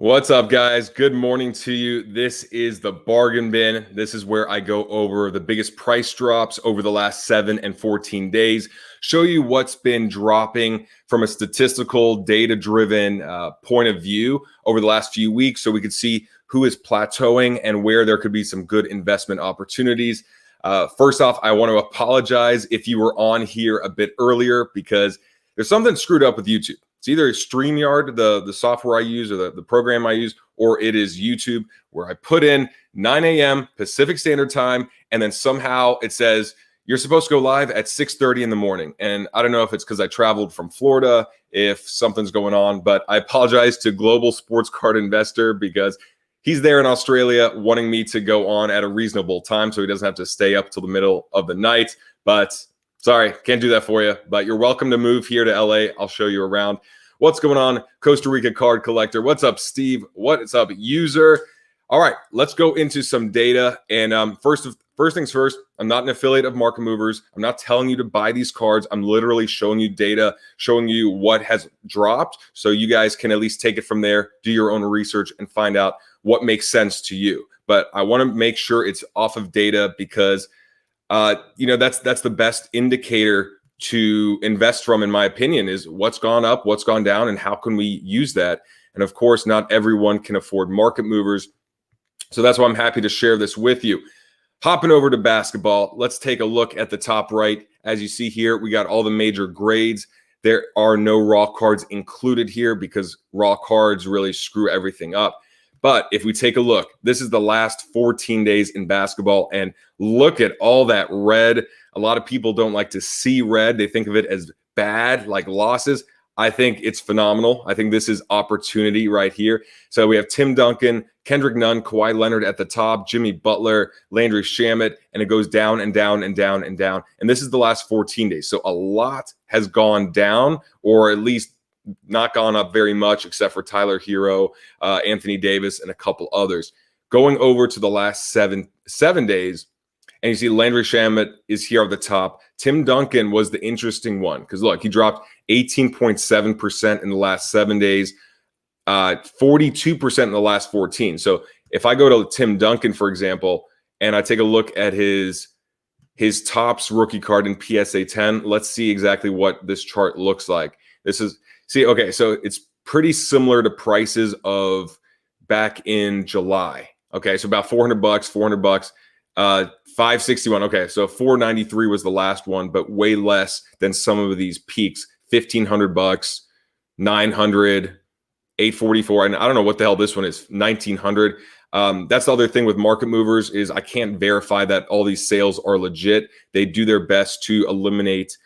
What's up, guys? Good morning to you. This is the Bargain Bin. This is where I go over the biggest price drops over the last 7 and 14 days, show you what's been dropping from a statistical, data-driven point of view over the last few weeks so we could see who is plateauing and where there could be some good investment opportunities. First off, I want to apologize if you were on here a bit earlier because there's something screwed up with YouTube. It's either StreamYard, the software I use, or the program I use, or it is YouTube, where I put in 9 a.m. Pacific Standard Time, and then somehow it says you're supposed to go live at 6:30 in the morning. And I don't know if it's because I traveled from Florida, if something's going on, but I apologize to Global Sports Card Investor because he's there in Australia wanting me to go on at a reasonable time so he doesn't have to stay up till the middle of the night. But sorry, can't do that for you, but you're welcome to move here to LA. I'll show you around. What's going on, Costa Rica card collector? What's up, Steve? What's up, user? All right, let's go into some data. And first things first, I'm not an affiliate of Market Movers. I'm not telling you to buy these cards. I'm literally showing you data, showing you what has dropped so you guys can at least take it from there, do your own research, and find out what makes sense to you. But I want to make sure it's off of data because that's the best indicator to invest from, in my opinion, is what's gone up, what's gone down, and how can we use that. And of course, not everyone can afford Market Movers. So that's why I'm happy to share this with you. Hopping over to basketball, let's take a look at the top right. As you see here, we got all the major grades. There are no raw cards included here because raw cards really screw everything up. But if we take a look, this is the last 14 days in basketball, and look at all that red. A lot of people don't like to see red. They think of it as bad, like losses. I think it's phenomenal. I think this is opportunity right here. So we have Tim Duncan, Kendrick Nunn, Kawhi Leonard at the top, Jimmy Butler, Landry Shamet, and it goes down and down and down and down. And this is the last 14 days. So a lot has gone down, or at least not gone up very much, except for Tyler Hero, Anthony Davis, and a couple others. Going over to the last seven days, and you see Landry Shamet is here at the top. Tim Duncan was the interesting one because, look, he dropped 18.7% in the last 7 days, 42% in the last 14. So if I go to Tim Duncan, for example, and I take a look at his Topps rookie card in PSA 10, let's see exactly what this chart looks like. Okay, so it's pretty similar to prices of back in July. Okay, so about $400, $400, 561. Okay, so 493 was the last one, but way less than some of these peaks. $1,500, 900, 844, and I don't know what the hell this one is. 1,900. That's the other thing with Market Movers is I can't verify that all these sales are legit. They do their best to eliminate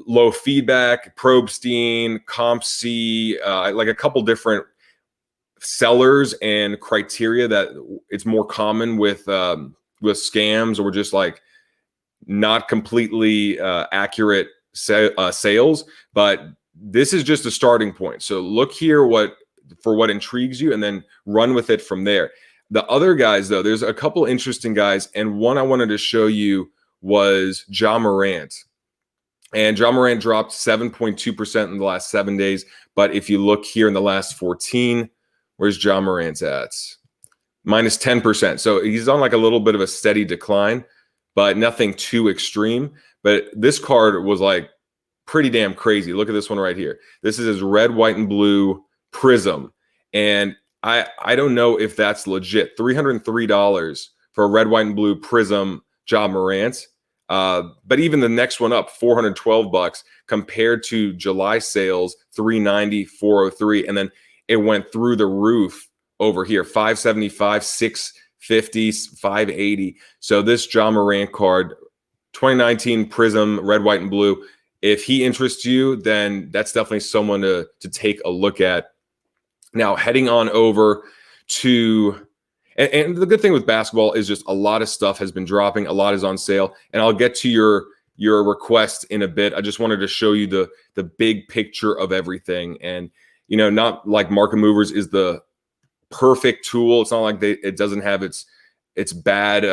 low feedback, Probstein, CompC, like a couple different sellers and criteria that it's more common with scams or just like not completely accurate sales. But this is just a starting point. So look here for what intrigues you and then run with it from there. The other guys, though, there's a couple interesting guys, and one I wanted to show you was Ja Morant. And Ja Morant dropped 7.2% in the last 7 days. But if you look here in the last 14, where's Ja Morant at? Minus 10%. So he's on like a little bit of a steady decline, but nothing too extreme. But this card was like pretty damn crazy. Look at this one right here. This is his red, white, and blue Prism. And I don't know if that's legit. $303 for a red, white, and blue Prism Ja Morant. But even the next one up, $412 compared to July sales, $390, $403, and then it went through the roof over here, $575, $650, $580. So this Ja Morant card, 2019 Prism, red, white, and blue. If he interests you, then that's definitely someone to take a look at. Now, heading on over to and the good thing with basketball is just a lot of stuff has been dropping. A lot is on sale. And I'll get to your request in a bit. I just wanted to show you the big picture of everything. And, not like Market Movers is the perfect tool. It's not like it doesn't have its bad,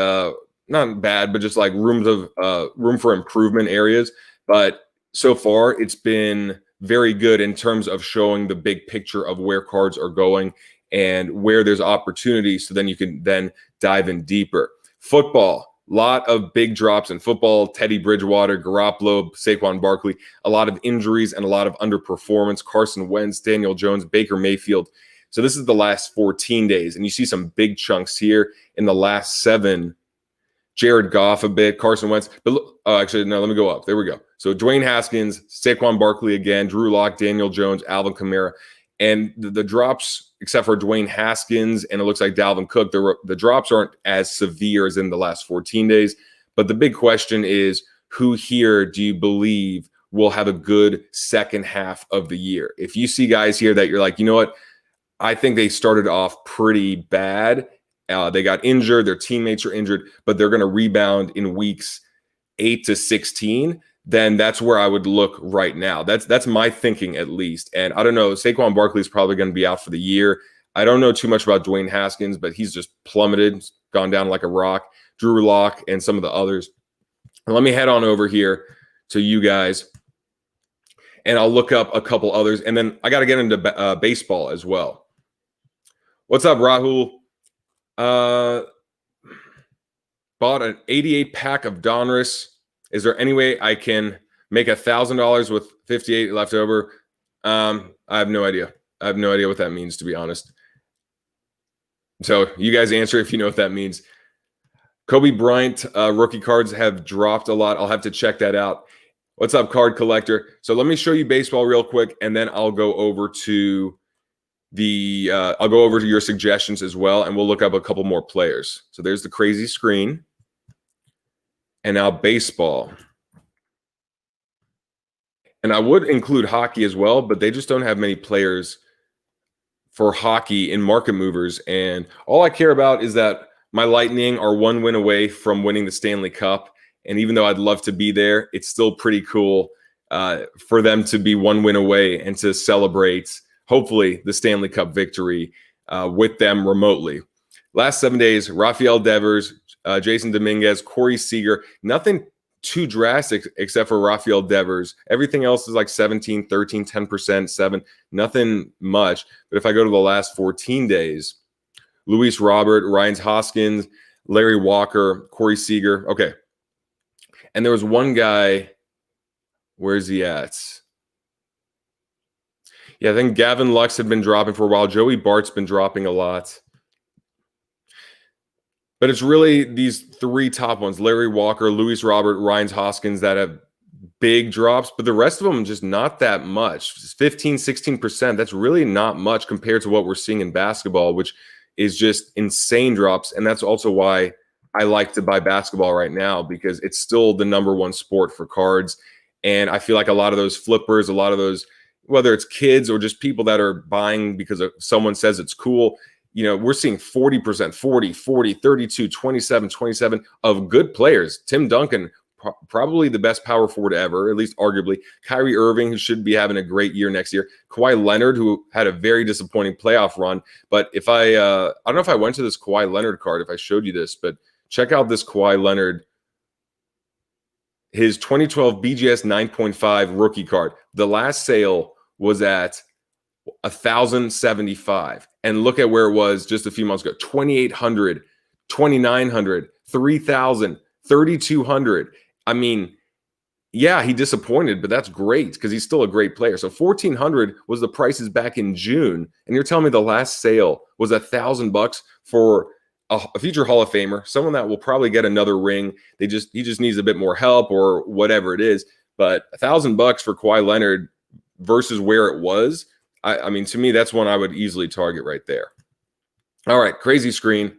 not bad, but just like room for improvement areas. But so far, it's been very good in terms of showing the big picture of where cards are going and where there's opportunity. So then you can then dive in deeper. Football, lot of big drops in football. Teddy Bridgewater, Garoppolo, Saquon Barkley, a lot of injuries and a lot of underperformance. Carson Wentz, Daniel Jones, Baker Mayfield. So this is the last 14 days, and you see some big chunks here in the last 7. Jared Goff a bit, Carson Wentz. But actually, no, let me go up. There we go. So Dwayne Haskins, Saquon Barkley again, Drew Lock, Daniel Jones, Alvin Kamara. And the drops, except for Dwayne Haskins, and it looks like Dalvin Cook, the drops aren't as severe as in the last 14 days. But the big question is, who here do you believe will have a good second half of the year? If you see guys here that you're like, you know what, I think they started off pretty bad. They got injured. Their teammates are injured, but they're going to rebound in weeks 8 to 16. Then that's where I would look right now. That's my thinking, at least. And I don't know, Saquon Barkley is probably going to be out for the year. I don't know too much about Dwayne Haskins, but he's just plummeted, gone down like a rock. Drew Lock and some of the others. And let me head on over here to you guys, and I'll look up a couple others. And then I got to get into baseball as well. What's up, Rahul? Bought an 88 pack of Donruss. Is there any way I can make $1,000 with 58 left over? I have no idea. I have no idea what that means, to be honest. So you guys answer if you know what that means. Kobe Bryant rookie cards have dropped a lot. I'll have to check that out. What's up, card collector? So let me show you baseball real quick, and then I'll go over to your suggestions as well, and we'll look up a couple more players. So there's the crazy screen. And now baseball. And I would include hockey as well, but they just don't have many players for hockey in market movers. And all I care about is that my Lightning are 1 win away from winning the Stanley Cup. And even though I'd love to be there, it's still pretty cool for them to be 1 win away and to celebrate, hopefully, the Stanley Cup victory with them remotely. Last 7 days, Rafael Devers, Jason Dominguez, Corey Seager, nothing too drastic except for Rafael Devers. Everything else is like 17, 13, 10%, 7, nothing much. But if I go to the last 14 days, Luis Robert, Ryan Hoskins, Larry Walker, Corey Seager. Okay. And there was one guy, where's he at? Yeah, I think Gavin Lux had been dropping for a while. Joey Bart's been dropping a lot. But it's really these 3 top ones, Larry Walker, Luis Robert, Ryan Hoskins, that have big drops. But the rest of them, just not that much. 15, 16%. That's really not much compared to what we're seeing in basketball, which is just insane drops. And that's also why I like to buy basketball right now, because it's still the #1 sport for cards. And I feel like a lot of those flippers, a lot of those, whether it's kids or just people that are buying because someone says it's cool, you know, we're seeing 40%, 40, 40, 32, 27, 27 of good players. Tim Duncan, probably the best power forward ever, at least arguably. Kyrie Irving, who should be having a great year next year. Kawhi Leonard, who had a very disappointing playoff run. But if I don't know if I went to this Kawhi Leonard card, if I showed you this, but check out this Kawhi Leonard. His 2012 BGS 9.5 rookie card. The last sale was at $1,075, and look at where it was just a few months ago: $2,800, $2,900, $3,000, $3,200. I mean, yeah, he disappointed, but that's great because he's still a great player. So $1,400 was the prices back in June, and you're telling me the last sale was $1,000 for a future Hall of Famer, someone that will probably get another ring. He just needs a bit more help or whatever it is. But $1,000 for Kawhi Leonard versus where it was. I mean, to me, that's one I would easily target right there. All right, crazy screen.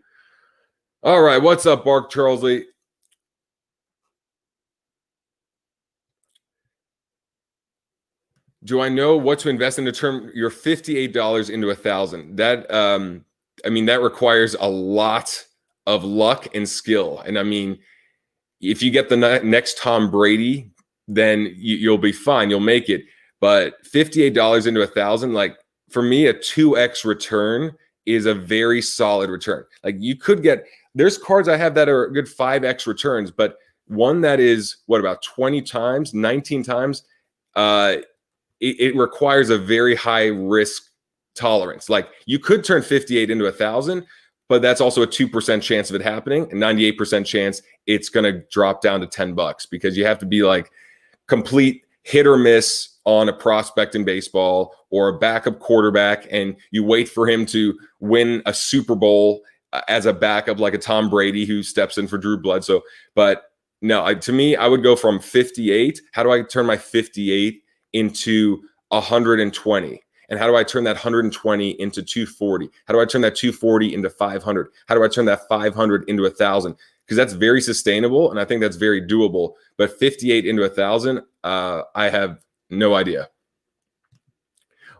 All right, what's up, Bark Charlesley? Do I know what to invest in to turn your $58 into $1,000? That I mean, that requires a lot of luck and skill. And I mean, if you get the next Tom Brady, then you'll be fine. You'll make it. But $58 into $1,000, like for me, a 2x return is a very solid return. Like you could get, there's cards I have that are good 5x returns, but one that is what, about 20 times, 19 times, it requires a very high risk tolerance. Like you could turn 58 into 1,000, but that's also a 2% chance of it happening, and 98% chance it's going to drop down to $10 because you have to be like complete hit or miss on a prospect in baseball or a backup quarterback, and you wait for him to win a Super Bowl as a backup, like a Tom Brady who steps in for Drew Bledsoe. But no, to me, I would go from 58. How do I turn my 58 into 120? And how do I turn that 120 into 240? How do I turn that 240 into 500? How do I turn that 500 into 1,000? Because that's very sustainable, and I think that's very doable. But 58 into 1,000, I have no idea.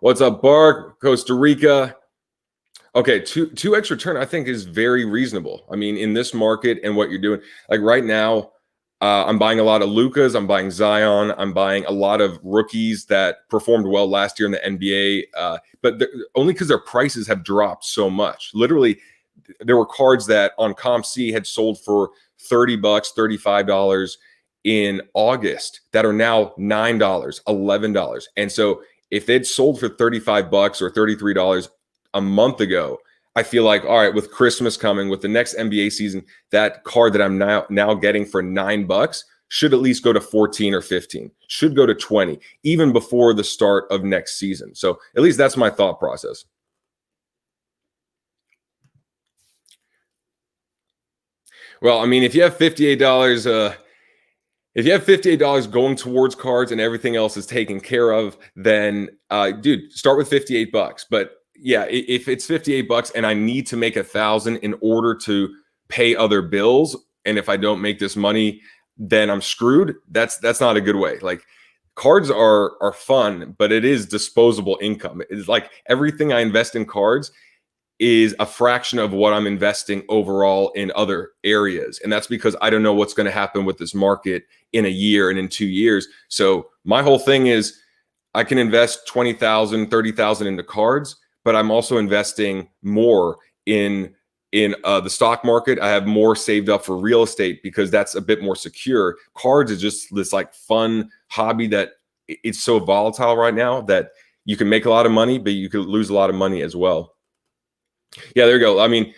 What's up, Bark? Costa Rica. Okay, 2x return I think is very reasonable. I mean, in this market and what you're doing, like right now, I'm buying a lot of Lukas. I'm buying Zion. I'm buying a lot of rookies that performed well last year in the NBA, but only because their prices have dropped so much. Literally, there were cards that on ComC had sold for $30, $35 in August that are now $9, $11. And so if they'd sold for $35 or $33 a month ago, I feel like, all right, with Christmas coming, with the next NBA season, that card that I'm now getting for $9 should at least go to 14 or 15, should go to 20, even before the start of next season. So at least that's my thought process. Well, I mean, if you have $58, if you have $58 going towards cards and everything else is taken care of, then dude, start with $58. But yeah, if it's $58 and I need to make 1,000 in order to pay other bills, and if I don't make this money, then I'm screwed. That's not a good way. Like cards are fun, but it is disposable income. It's like everything I invest in cards is a fraction of what I'm investing overall in other areas. And that's because I don't know what's going to happen with this market in a year and in 2 years. So my whole thing is I can invest 20,000, 30,000 into cards, but I'm also investing more in the stock market. I have more saved up for real estate because that's a bit more secure. Cards is just this like fun hobby that it's so volatile right now that you can make a lot of money, but you could lose a lot of money as well. Yeah, there you go. I mean,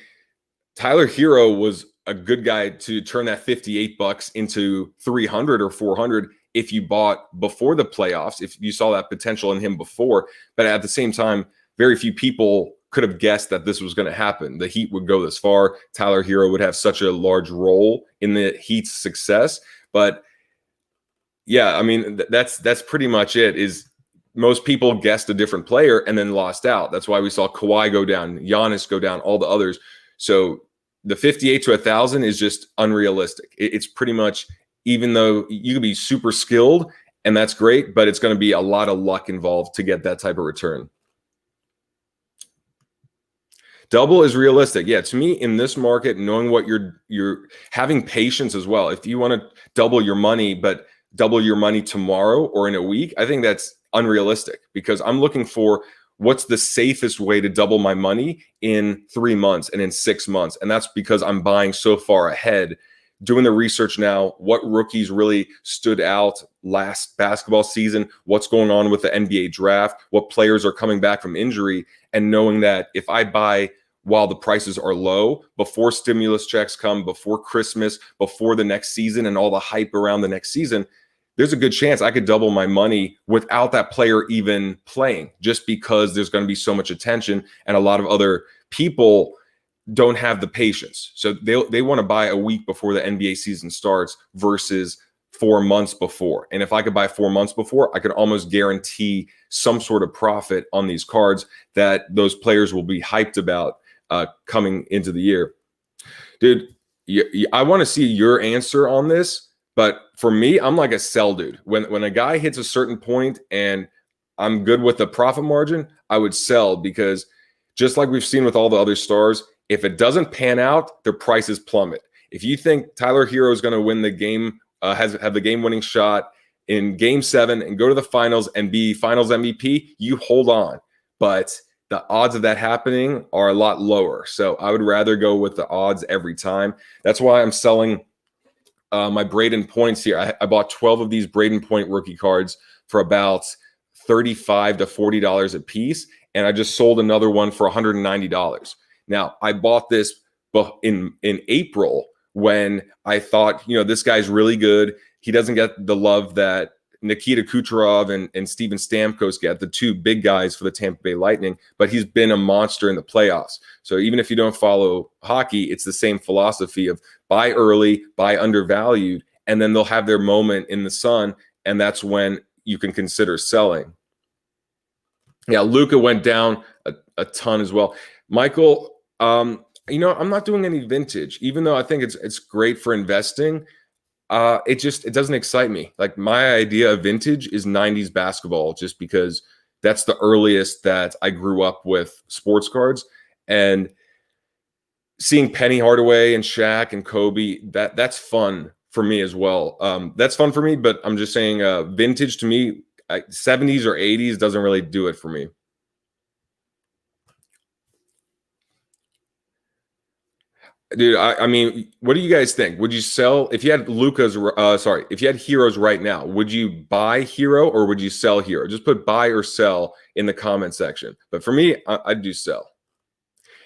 Tyler Hero was a good guy to turn that $58 into 300 or 400 if you bought before the playoffs, if you saw that potential in him before. But at the same time, very few people could have guessed that this was going to happen. The Heat would go this far. Tyler Hero would have such a large role in the Heat's success. But yeah, I mean, that's pretty much it. Is most people guessed a different player and then lost out. That's why we saw Kawhi go down, Giannis go down, all the others. So the 58 to 1,000 is just unrealistic. It's pretty much, even though you could be super skilled and that's great, but it's going to be a lot of luck involved to get that type of return. Double is realistic. Yeah, to me, in this market, knowing what you're having patience as well. If you want to double your money, but double your money tomorrow or in a week, I think that's unrealistic because I'm looking for what's the safest way to double my money in 3 months and in 6 months. And that's because I'm buying so far ahead, doing the research now, what rookies really stood out last basketball season, what's going on with the NBA draft, what players are coming back from injury, and knowing that if I buy while the prices are low, before stimulus checks come, before Christmas, before the next season and all the hype around the next season, there's a good chance I could double my money without that player even playing, just because there's going to be so much attention and a lot of other people don't have the patience. So they want to buy a week before the NBA season starts versus 4 months before. And if I could buy 4 months before, I could almost guarantee some sort of profit on these cards that those players will be hyped about coming into the year. Dude, I want to see your answer on this. But for me, I'm like a sell dude. When a guy hits a certain point and I'm good with the profit margin, I would sell because just like we've seen with all the other stars, if it doesn't pan out, their prices plummet. If you think Tyler Hero is going to win the game, have the game-winning shot in Game 7 and go to the finals and be Finals MVP, you hold on. But the odds of that happening are a lot lower. So I would rather go with the odds every time. That's why I'm selling my Braden points here. I bought 12 of these Braden Point rookie cards for about $35 to $40 a piece, and I just sold another one for $190. Now, I bought this in April when I thought, this guy's really good. He doesn't get the love that Nikita Kucherov and Steven Stamkos get, the two big guys for the Tampa Bay Lightning, but he's been a monster in the playoffs. So even if you don't follow hockey, it's the same philosophy of buy early, buy undervalued, and then they'll have their moment in the sun, and that's when you can consider selling. Yeah, Luka went down a ton as well. Michael, I'm not doing any vintage, even though I think it's great for investing. It doesn't excite me. Like, my idea of vintage is 90s basketball, just because that's the earliest that I grew up with sports cards. And seeing Penny Hardaway and Shaq and Kobe, that's fun for me as well. That's fun for me, but I'm just saying vintage to me, 70s or 80s doesn't really do it for me. Dude, I mean, what do you guys think? Would you sell if you had if you had Heroes right now? Would you buy Hero or would you sell Hero? Just put buy or sell in the comment section. But for me, I'd do sell.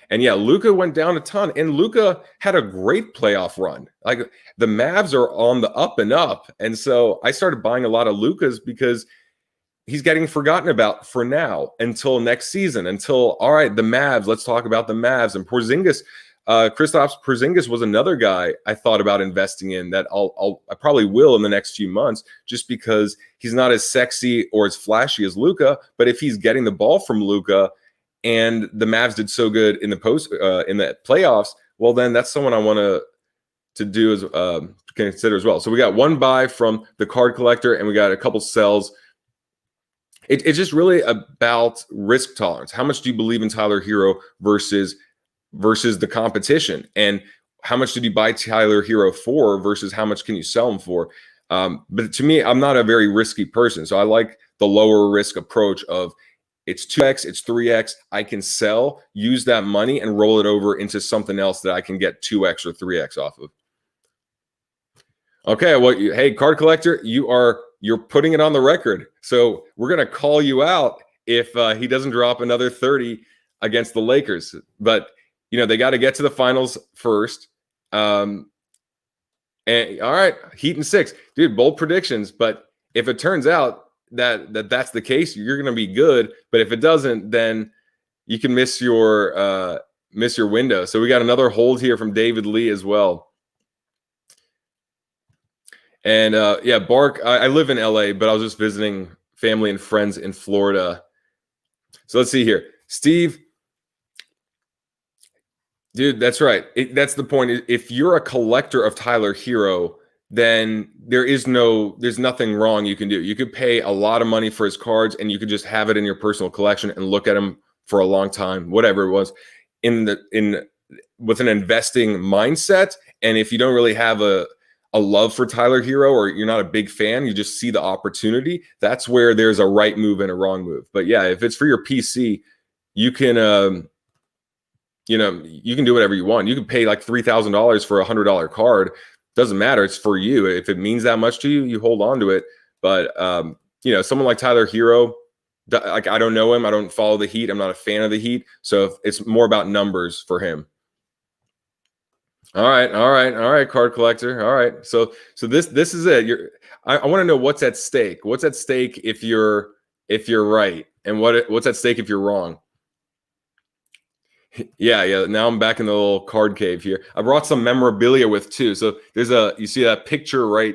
And yeah, Luka went down a ton, and Luka had a great playoff run. Like, the Mavs are on the up and up, and so I started buying a lot of Lukas because he's getting forgotten about for now until next season. All right, the Mavs. Let's talk about the Mavs and Porzingis. Kristaps Porzingis was another guy I thought about investing in that I probably will in the next few months, just because he's not as sexy or as flashy as Luka. But if he's getting the ball from Luka, and the Mavs did so good in the playoffs, well, then that's someone I want to do as consider as well. So we got one buy from the card collector, and we got a couple sells. It's just really about risk tolerance. How much do you believe in Tyler Hero versus the competition, and how much did you buy Tyler Hero for versus how much can you sell him for? But to me, I'm not a very risky person, so I like the lower risk approach of it's 2x, it's 3x. I can sell, use that money, and roll it over into something else that I can get 2x or 3x off of. Okay, well, hey, card collector, you're putting it on the record, so we're gonna call you out if he doesn't drop another 30 against the Lakers. But they got to get to the finals first. And all right, Heat in 6, dude. Bold predictions, but if it turns out that's the case, you're going to be good. But if it doesn't, then you can miss your window. So we got another hold here from David Lee as well. And yeah, Bark. I live in LA, but I was just visiting family and friends in Florida. So let's see here, Steve. Dude, that's right. That's the point. If you're a collector of Tyler Hero, then there's nothing wrong you can do. You could pay a lot of money for his cards, and you could just have it in your personal collection and look at him for a long time, whatever it was, with an investing mindset. And if you don't really have a love for Tyler Hero, or you're not a big fan, you just see the opportunity, that's where there's a right move and a wrong move. But yeah, if it's for your PC, you can you can do whatever you want. You can pay like $3,000 for $100 card. Doesn't matter. It's for you. If it means that much to you, you hold on to it. But someone like Tyler Hero, like, I don't know him. I don't follow the Heat. I'm not a fan of the Heat. So it's more about numbers for him. All right, card collector. All right. So this is it. I want to know what's at stake. What's at stake if you're right, and what's at stake if you're wrong. Yeah. Now I'm back in the little card cave here. I brought some memorabilia with too. So you see that picture right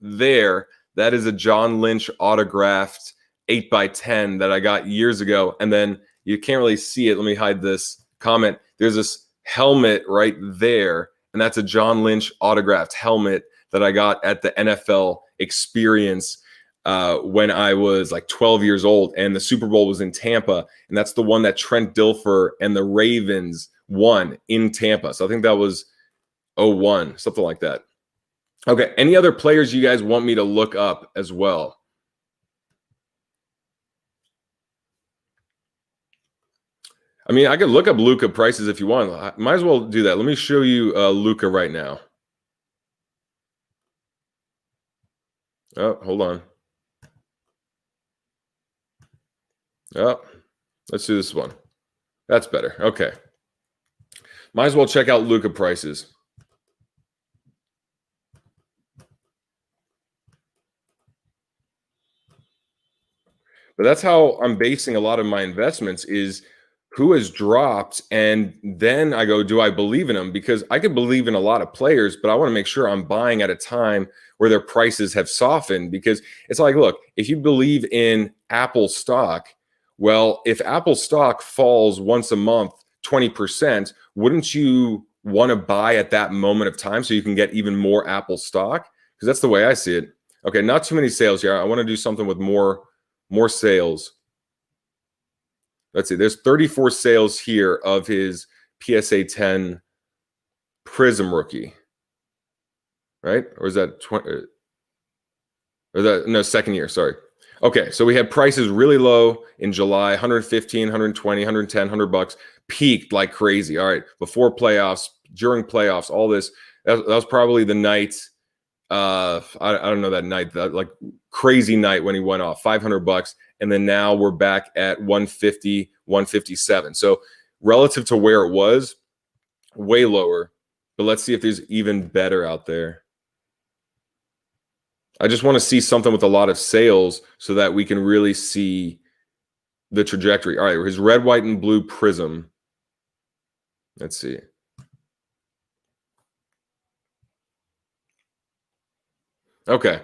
there? That is a John Lynch autographed 8x10 that I got years ago. And then you can't really see it. Let me hide this comment. There's this helmet right there, and that's a John Lynch autographed helmet that I got at the NFL Experience when I was like 12 years old, and the Super Bowl was in Tampa, and that's the one that Trent Dilfer and the Ravens won in Tampa. So I think that was 01, something like that. Okay, any other players you guys want me to look up as well? I mean, I could look up Luka prices if you want. I might as well do that. Let me show you Luka right now. Oh, hold on. Oh, let's do this one. That's better. Okay. Might as well check out Luka prices. But that's how I'm basing a lot of my investments is who has dropped. And then I go, do I believe in them? Because I could believe in a lot of players, but I want to make sure I'm buying at a time where their prices have softened. Because it's like, look, if you believe in Apple stock, well, if Apple stock falls once a month 20%, wouldn't you want to buy at that moment of time so you can get even more Apple stock? Because that's the way I see it. Okay, not too many sales here. I want to do something with more sales. Let's see. There's 34 sales here of his PSA 10 Prism rookie, right? Or is that 20? Or that no, second year. Sorry. Okay, so we had prices really low in July, 115, 120, 110, 100 bucks, peaked like crazy. All right, before playoffs, during playoffs, all this. That was probably the night. I don't know that night, that like crazy night when he went off 500 bucks. And then now we're back at 150, 157. So relative to where it was, way lower. But let's see if there's even better out there. I just want to see something with a lot of sales so that we can really see the trajectory. All right, his red, white, and blue Prism. Let's see. Okay.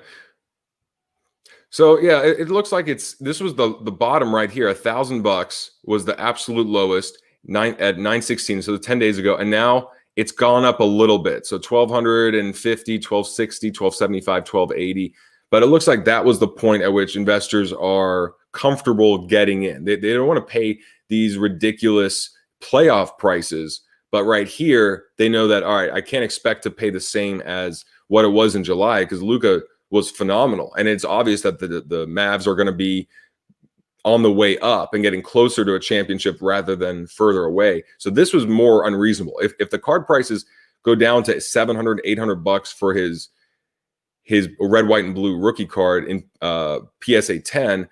So yeah, it looks like this was the bottom right here. $1,000 was the absolute lowest at 916. So the 10 days ago, and now it's gone up a little bit. So 1,250, 1,260, 1,275, 1,280. But it looks like that was the point at which investors are comfortable getting in. They don't want to pay these ridiculous playoff prices. But right here, they know that, all right, I can't expect to pay the same as what it was in July because Luka was phenomenal. And it's obvious that the Mavs are going to be on the way up and getting closer to a championship rather than further away. So this was more unreasonable. If the card prices go down to 700, 800 bucks for his red, white, and blue rookie card in PSA 10,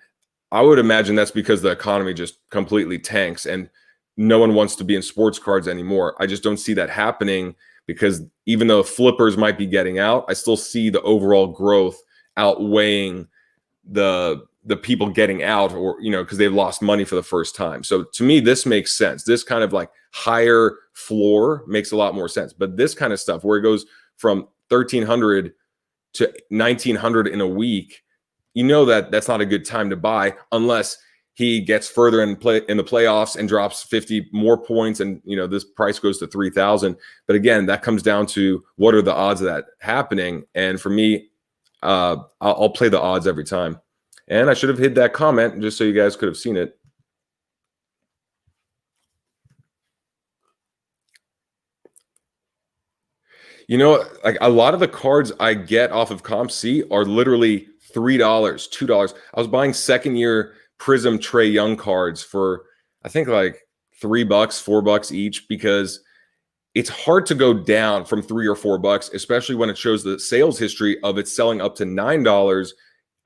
I would imagine that's because the economy just completely tanks and no one wants to be in sports cards anymore. I just don't see that happening because even though flippers might be getting out, I still see the overall growth outweighing the people getting out, or because they've lost money for the first time. So to me, this makes sense. This kind of like higher floor makes a lot more sense. But this kind of stuff where it goes from 1,300 to 1,900 in a week, that's not a good time to buy unless he gets further in the playoffs and drops 50 more points, and this price goes to 3,000. But again, that comes down to what are the odds of that happening. And for me, I'll play the odds every time. And I should have hid that comment just so you guys could have seen it. Like a lot of the cards I get off of CompC are literally $3, $2. I was buying second year Prism Trae Young cards for I think like $3, $4 each, because it's hard to go down from $3 or $4, especially when it shows the sales history of it selling up to $9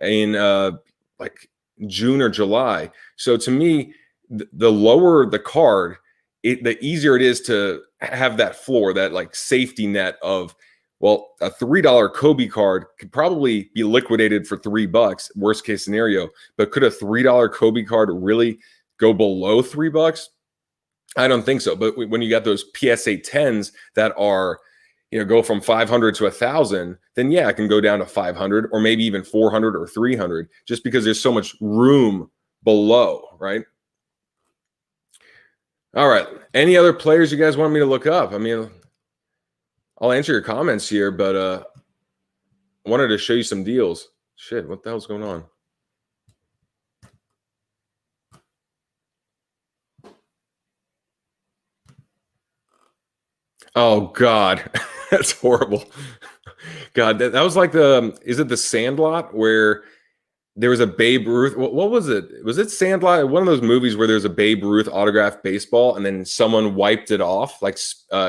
in like June or July. So to me, the lower the card, the easier it is to have that floor, that like safety net of, well, a $3 Kobe card could probably be liquidated for $3, worst case scenario. But could a $3 Kobe card really go below $3? I don't think so. But when you got those PSA 10s that are, go from 500 to 1,000, then yeah, it can go down to 500 or maybe even 400 or 300, just because there's so much room below, right? All right. Any other players you guys want me to look up? I mean, I'll answer your comments here, but I wanted to show you some deals. Shit, what the hell's going on? Oh, God. That's horrible. God, that was like is it the Sandlot where there was a Babe Ruth? What was it? Was it Sandlot? One of those movies where there's a Babe Ruth autographed baseball and then someone wiped it off, like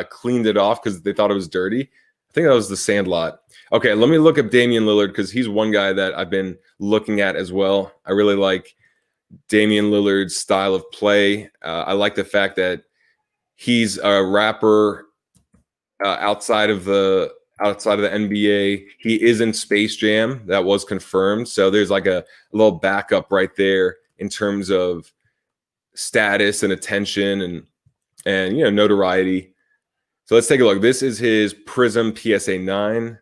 cleaned it off because they thought it was dirty. I think that was the Sandlot. Okay, let me look up Damian Lillard because he's one guy that I've been looking at as well. I really like Damian Lillard's style of play. I like the fact that he's a rapper outside of the NBA. He is in Space Jam. That was confirmed. So there's like a little backup right there in terms of status and attention and notoriety. So let's take a look. This is his Prism PSA 9.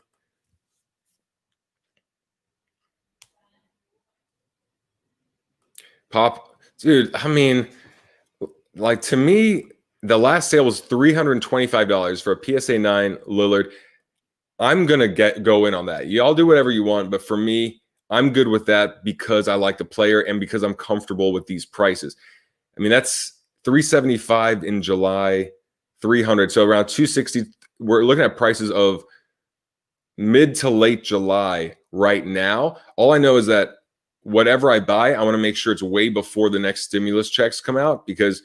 Pop, dude, I mean, like, to me, the last sale was $325 for a PSA 9 Lillard. I'm gonna go in on that. Y'all do whatever you want, but for me, I'm good with that because I like the player and because I'm comfortable with these prices. I mean, that's $375 in July, $300, so around $260. We're looking at prices of mid to late July right now. All I know is that whatever I buy, I want to make sure it's way before the next stimulus checks come out, because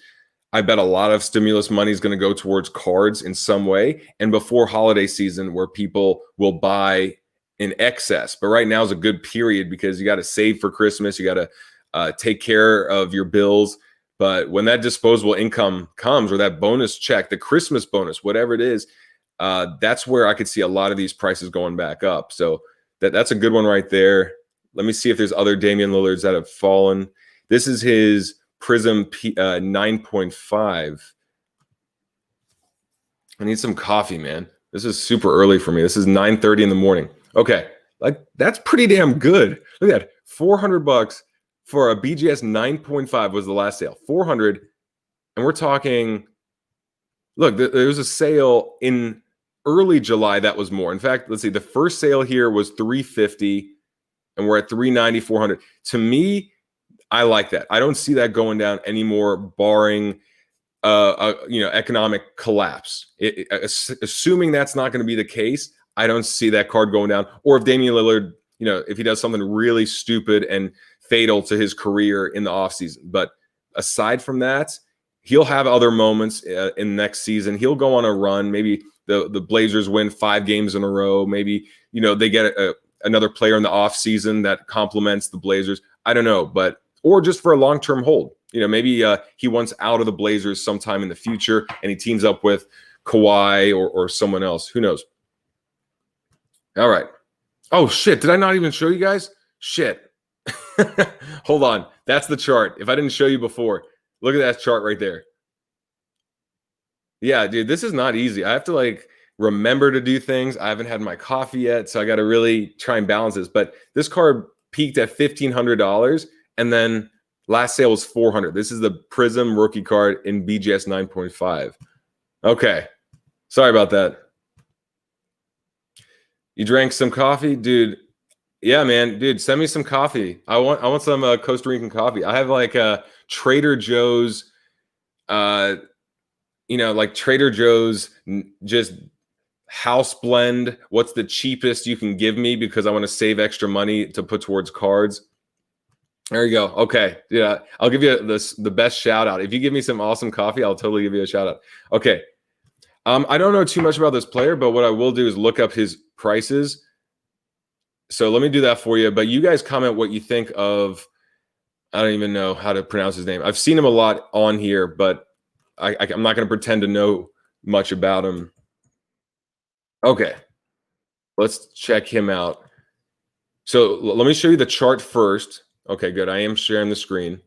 I bet a lot of stimulus money is going to go towards cards in some way, and before holiday season where people will buy in excess. But right now is a good period because you got to save for Christmas. You got to take care of your bills. But when that disposable income comes, or that bonus check, the Christmas bonus, whatever it is, that's where I could see a lot of these prices going back up. So that's a good one right there. Let me see if there's other Damian Lillards that have fallen. This is his Prism 9.5. I need some coffee, man. This is super early for me. This is 9:30 in the morning. Okay, like, that's pretty damn good. Look at that, $400 for a BGS 9.5 was the last sale. 400, and we're talking. Look, there was a sale in early July that was more. In fact, let's see. The first sale here was $350, and we're at $390, $400. To me, I like that. I don't see that going down anymore, barring economic collapse. Assuming that's not going to be the case, I don't see that card going down. Or if Damian Lillard, if he does something really stupid and fatal to his career in the offseason. But aside from that, he'll have other moments in next season. He'll go on a run. Maybe the Blazers win 5 games in a row. Maybe they get another player in the offseason that complements the Blazers. I don't know, or just for a long-term hold. Maybe he wants out of the Blazers sometime in the future and he teams up with Kawhi or someone else. Who knows? All right. Oh, shit. Did I not even show you guys? Shit. Hold on. That's the chart. If I didn't show you before, look at that chart right there. Yeah, dude, this is not easy. I have to remember to do things. I haven't had my coffee yet, so I got to really try and balance this. But this card peaked at $1,500, and then last sale was $400. This is the Prism rookie card in BGS 9.5. Okay, sorry about that. You drank some coffee, dude? Yeah, man, dude, send me some coffee. I want some Costa Rican coffee. I have a Trader Joe's, Trader Joe's just house blend. What's the cheapest you can give me, because I want to save extra money to put towards cards. There you go. Okay, yeah, I'll give you the best shout out. If you give me some awesome coffee, I'll totally give you a shout out. Okay. I don't know too much about this player, but what I will do is look up his prices. So let me do that for you. But you guys comment what you think of. I don't even know how to pronounce his name. I've seen him a lot on here, but I'm not going to pretend to know much about him. Okay, let's check him out. So let me show you the chart first. Okay, good. I am sharing the screen.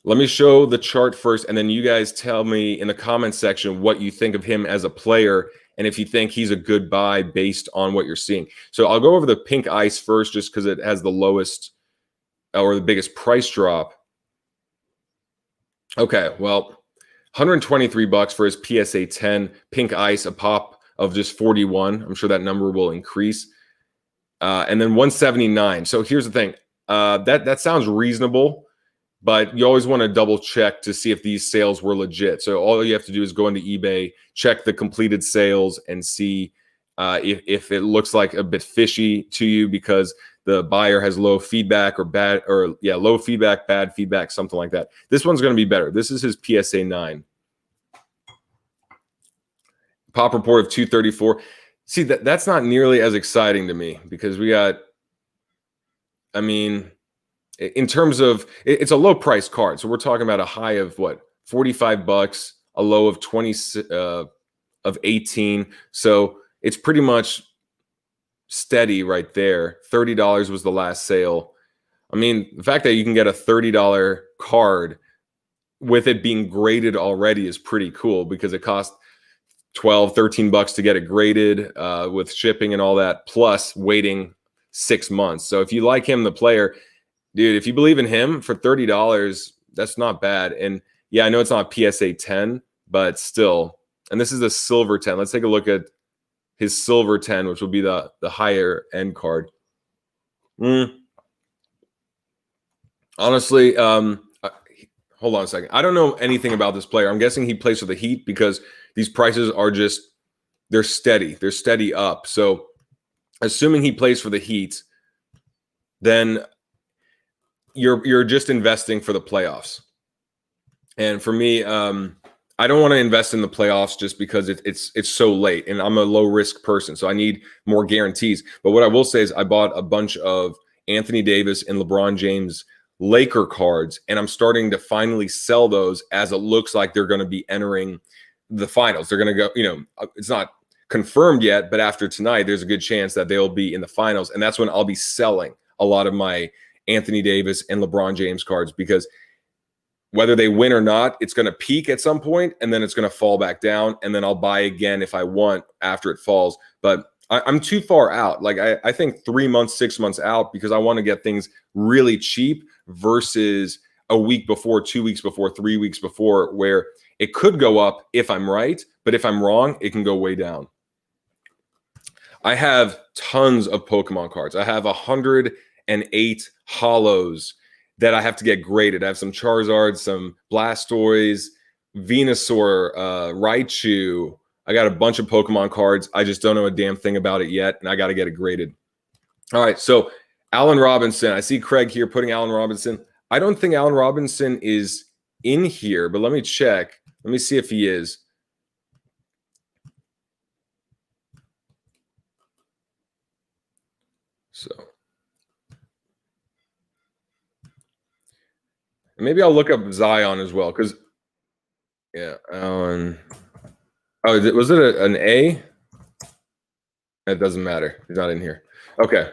Let me show the chart first, and then you guys tell me in the comment section what you think of him as a player and if you think he's a good buy based on what you're seeing. So I'll go over the pink ice first just because it has the lowest or the biggest price drop. Okay, well, $123 for his PSA 10 pink ice, a pop of just 41. I'm sure that number will increase. And then 179. So here's the thing. That sounds reasonable, but you always want to double check to see if these sales were legit. So all you have to do is go into eBay, check the completed sales, and see if it looks like a bit fishy to you because the buyer has low feedback low feedback, bad feedback, something like that. This one's going to be better. This is his PSA 9. Pop report of 234. See, that's not nearly as exciting to me because we got, in terms of it's a low price card. So we're talking about a high of what, $45, a low of 20 of 18. So it's pretty much steady right there. $30 was the last sale. I mean, the fact that you can get a $30 card with it being graded already is pretty cool, because it costs 12, 13 bucks to get it graded with shipping and all that, plus waiting 6 months. So if you like him, the player, dude, if you believe in him for $30, that's not bad. And yeah, I know it's not PSA 10, but still. And this is a silver 10. Let's take a look at his silver 10, which will be the higher end card. Honestly, hold on a second. I don't know anything about this player. I'm guessing he plays for the Heat, because these prices are just, they're steady. They're steady up. So assuming he plays for the Heat, then you're just investing for the playoffs. And for me, I don't want to invest in the playoffs just because it's so late, and I'm a low risk person, so I need more guarantees. But what I will say is I bought a bunch of Anthony Davis and LeBron James Laker cards, and I'm starting to finally sell those, as it looks like they're going to be entering the finals. They're going to go, it's not confirmed yet, but after tonight, there's a good chance that they'll be in the finals. And that's when I'll be selling a lot of my Anthony Davis and LeBron James cards, because whether they win or not, it's going to peak at some point, and then it's going to fall back down, and then I'll buy again if I want after it falls. But I'm too far out. Like I think 3 months, 6 months out, because I want to get things really cheap versus a week before, 2 weeks before, 3 weeks before, where it could go up if I'm right, but if I'm wrong, it can go way down. I have tons of Pokemon cards. I have 108 holos that I have to get graded. I have some Charizards, some Blastoise, Venusaur, Raichu. I got a bunch of Pokemon cards. I just don't know a damn thing about it yet, and I got to get it graded. All right, so Allen Robinson. I see Craig here putting Allen Robinson. I don't think Allen Robinson is in here, but let me check. Let me see if he is. So maybe I'll look up Zion as well, because yeah, Allen. Oh, was it an A? It doesn't matter. He's not in here. Okay.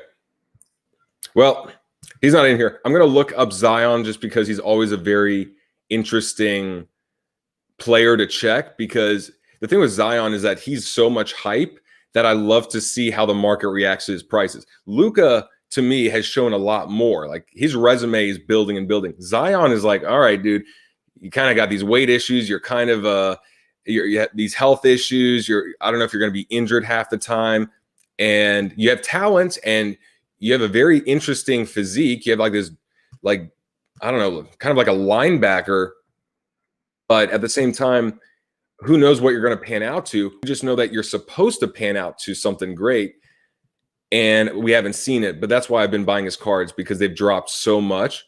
Well, he's not in here. I'm going to look up Zion just because he's always a very interesting player to check, because the thing with Zion is that he's so much hype that I love to see how the market reacts to his prices. Luka, to me, has shown a lot more. Like, his resume is building and building. Zion is like, all right, dude, you kind of got these weight issues. You're kind of you have these health issues. I don't know if you're going to be injured half the time, and you have talent, and you have a very interesting physique. You have like this, like, I don't know, kind of like a linebacker, but at the same time, who knows what you're going to pan out to. You just know that you're supposed to pan out to something great, and we haven't seen it. But that's why I've been buying his cards, because they've dropped so much.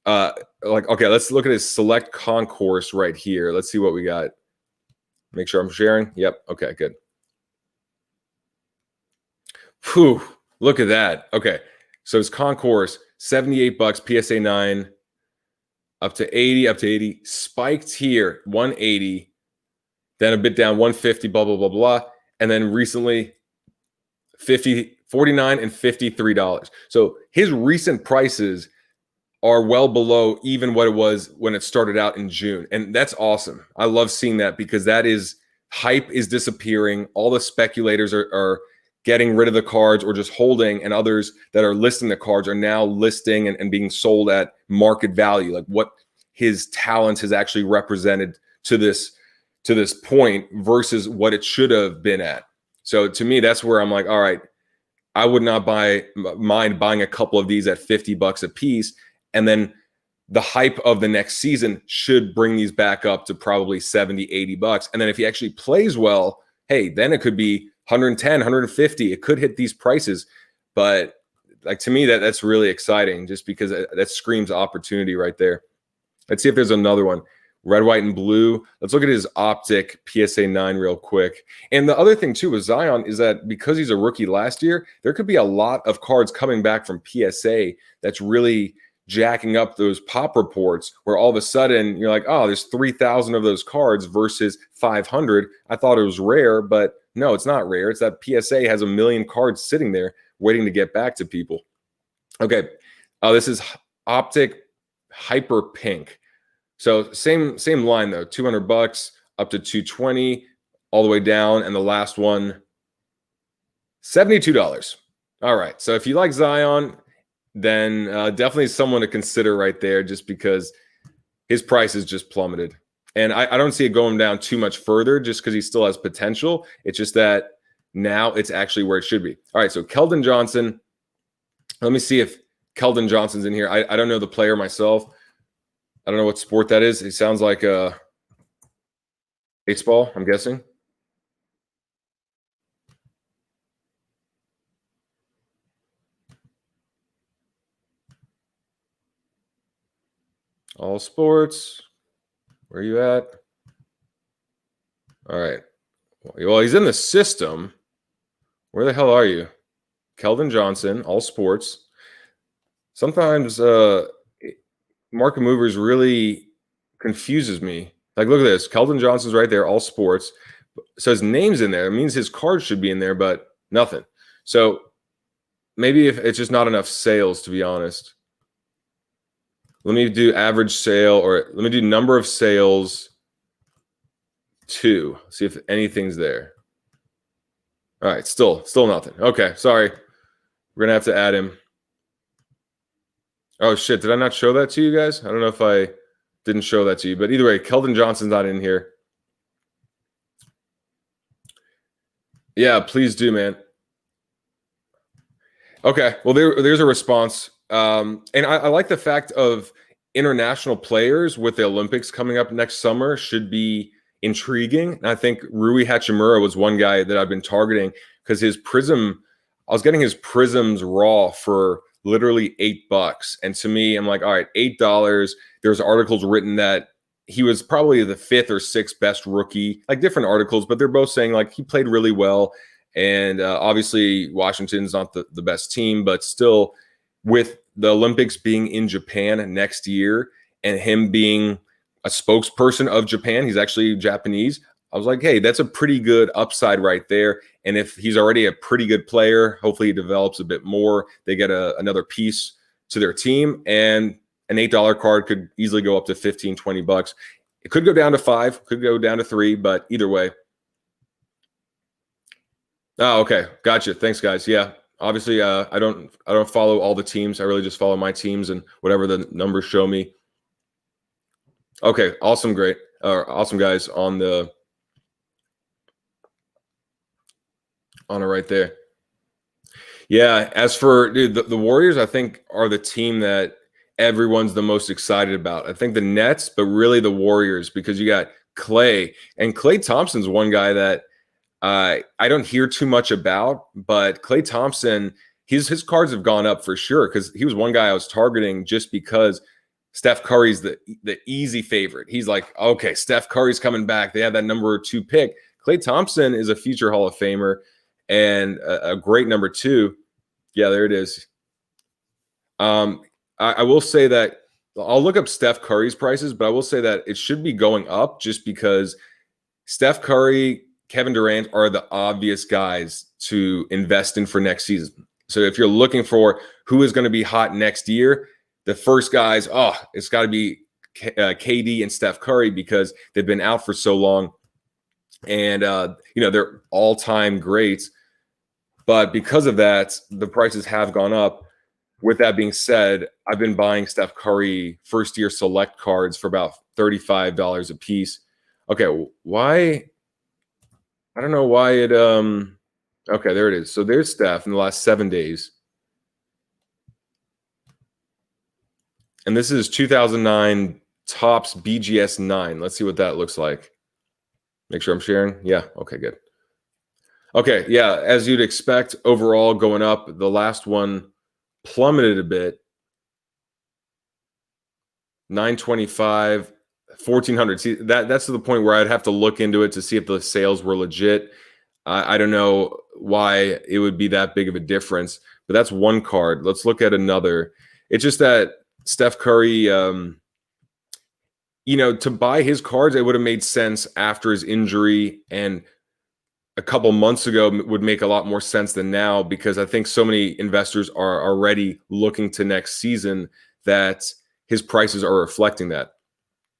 Okay, let's look at his select concourse right here. Let's see what we got. Make sure I'm sharing. Yep. Okay, good. Whew, look at that. Okay, so his concourse, $78, PSA 9, up to 80, spiked here, 180, then a bit down, 150, blah, blah, blah, blah. And then recently, $49 and $53. So his recent prices are well below even what it was when it started out in June. And that's awesome. I love seeing that, because that is, hype is disappearing. All the speculators are getting rid of the cards or just holding, and others that are listing the cards are now listing and being sold at market value, like what his talent has actually represented to this point versus what it should have been at. So to me, that's where I'm like, all right, I would not mind buying a couple of these at $50 a piece. And then the hype of the next season should bring these back up to probably $70, $80. And then if he actually plays well, hey, then it could be 110, 150. It could hit these prices. But like, to me, that's really exciting, just because that screams opportunity right there. Let's see if there's another one. Red, white, and blue. Let's look at his Optic PSA 9 real quick. And the other thing, too, with Zion is that because he's a rookie last year, there could be a lot of cards coming back from PSA that's really jacking up those pop reports where all of a sudden you're like, oh, there's 3,000 of those cards versus 500. I thought it was rare, but no, it's not rare. It's that PSA has 1 million cards sitting there waiting to get back to people. Okay, this is Optic Hyper Pink. So same line though, $200 up to 220, all the way down, and the last one, $72. All right, so if you like Zion, then definitely someone to consider right there, just because his price is just plummeted. And I don't see it going down too much further just because he still has potential. It's just that now it's actually where it should be. All right, so Keldon Johnson. Let me see if Keldon Johnson's in here. I don't know the player myself. I don't know what sport that is. It sounds like baseball, I'm guessing. All sports. Where are you at? All right. Well, he's in the system. Where the hell are you? Keldon Johnson, all sports. Sometimes market movers really confuses me. Like, look at this. Keldon Johnson's right there, all sports. So his name's in there. It means his card should be in there, but nothing. So maybe if it's just not enough sales, to be honest. Let me do average sale, or let me do number of sales 2. See if anything's there. All right, still nothing. Okay, sorry. We're gonna have to add him. Oh shit, did I not show that to you guys? I don't know if I didn't show that to you, but either way, Keldon Johnson's not in here. Yeah, please do, man. Okay, well there's a response. And I like the fact of international players with the Olympics coming up next summer should be intriguing. And I think Rui Hachimura was one guy that I've been targeting because his Prism, I was getting his Prisms raw for literally $8. And to me, I'm like, all right, $8. There's articles written that he was probably the 5th or 6th best rookie, like different articles, but they're both saying like he played really well. And obviously Washington's not the best team, but still, with the Olympics being in Japan next year and him being a spokesperson of Japan, he's actually Japanese. I was like, hey, that's a pretty good upside right there. And if he's already a pretty good player, hopefully he develops a bit more. They get another piece to their team, and an $8 card could easily go up to $15, $20. It could go down to 5, could go down to 3, but either way. Oh, okay. Gotcha. Thanks, guys. Yeah. Obviously, I don't follow all the teams. I really just follow my teams and whatever the numbers show me. Okay, awesome, great, awesome guys on it right there. Yeah, as for dude, the Warriors, I think are the team that everyone's the most excited about. I think the Nets, but really the Warriors, because you got Klay, and Klay Thompson's one guy that I don't hear too much about, but Klay Thompson, his cards have gone up for sure, because he was one guy I was targeting just because Steph Curry's the easy favorite. He's like, okay, Steph Curry's coming back. They have that number 2 pick. Klay Thompson is a future Hall of Famer and a great number 2. Yeah, there it is. I will say that I'll look up Steph Curry's prices, but I will say that it should be going up just because Steph Curry, Kevin Durant are the obvious guys to invest in for next season. So if you're looking for who is going to be hot next year, the first guys, it's got to be KD and Steph Curry, because they've been out for so long, and they're all-time greats. But because of that, the prices have gone up. With that being said, I've been buying Steph Curry first-year select cards for about $35 a piece. Okay, why? I don't know why it. Okay, there it is. So there's Steph in the last 7 days. And this is 2009 Topps BGS 9. Let's see what that looks like. Make sure I'm sharing. Yeah. Okay, good. Okay. Yeah. As you'd expect, overall going up. The last one plummeted a bit. 925, 1400. See, that's to the point where I'd have to look into it to see if the sales were legit. I don't know why it would be that big of a difference, but that's one card. Let's look at another. It's just that Steph Curry, to buy his cards, it would have made sense after his injury, and a couple months ago would make a lot more sense than now, because I think so many investors are already looking to next season that his prices are reflecting that.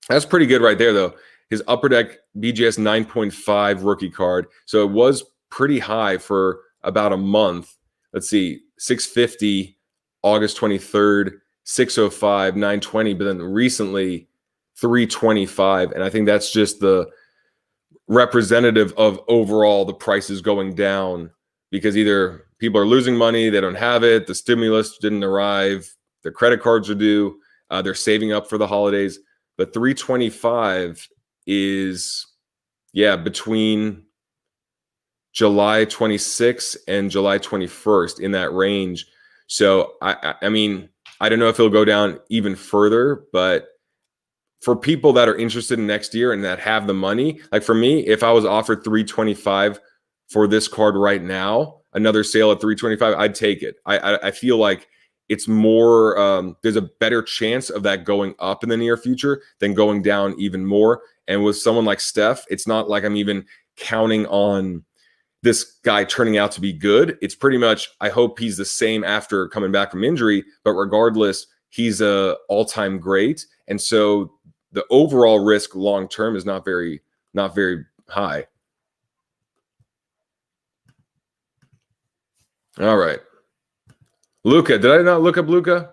That's pretty good right there, though. His Upper Deck BGS 9.5 rookie card. So it was pretty high for about a month. Let's see, 650 August 23rd, 605, 920, but then recently 325. And I think that's just the representative of overall the prices going down, because either people are losing money, they don't have it, the stimulus didn't arrive, their credit cards are due, they're saving up for the holidays. But 325 is, between July 26th and July 21st, in that range. So I mean, I don't know if it'll go down even further, but for people that are interested in next year and that have the money, like for me, if I was offered 325 for this card right now, another sale at 325, I'd take it. I feel like it's more, there's a better chance of that going up in the near future than going down even more. And with someone like Steph, it's not like I'm even counting on this guy turning out to be good. It's pretty much, I hope he's the same after coming back from injury, but regardless, he's a all-time great. And so the overall risk long-term is not very high. All right. Luka, did I not look up Luka?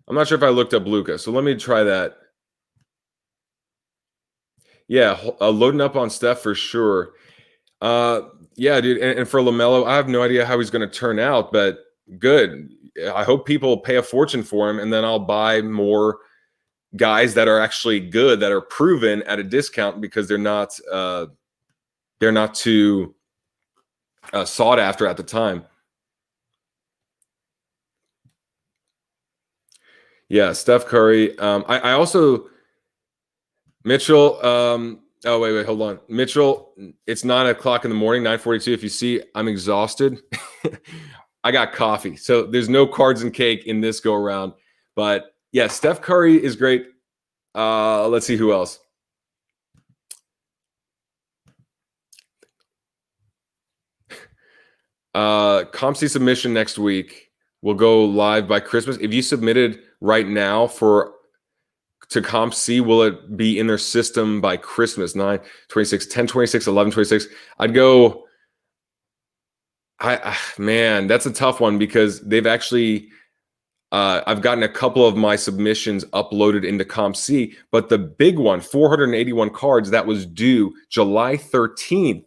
I'm not sure if I looked up Luka, so let me try that. Yeah, loading up on Steph for sure. Yeah, dude, and for LaMelo, I have no idea how he's going to turn out, but good. I hope people pay a fortune for him, and then I'll buy more guys that are actually good, that are proven at a discount, because they're not too sought after at the time. Yeah, Steph Curry. I also, Mitchell. Oh, wait, hold on. Mitchell, it's 9 o'clock in the morning, 9:42. If you see, I'm exhausted. I got coffee. So there's no cards and cake in this go around. But yeah, Steph Curry is great. Let's see who else. CompC submission next week will go live by Christmas. If you submitted right now to CompC, will it be in their system by Christmas? 9/26, 10/26, 11/26. I'd go. Man, that's a tough one, because they've actually. I've gotten a couple of my submissions uploaded into CompC, but the big one, 481 cards, that was due July 13th,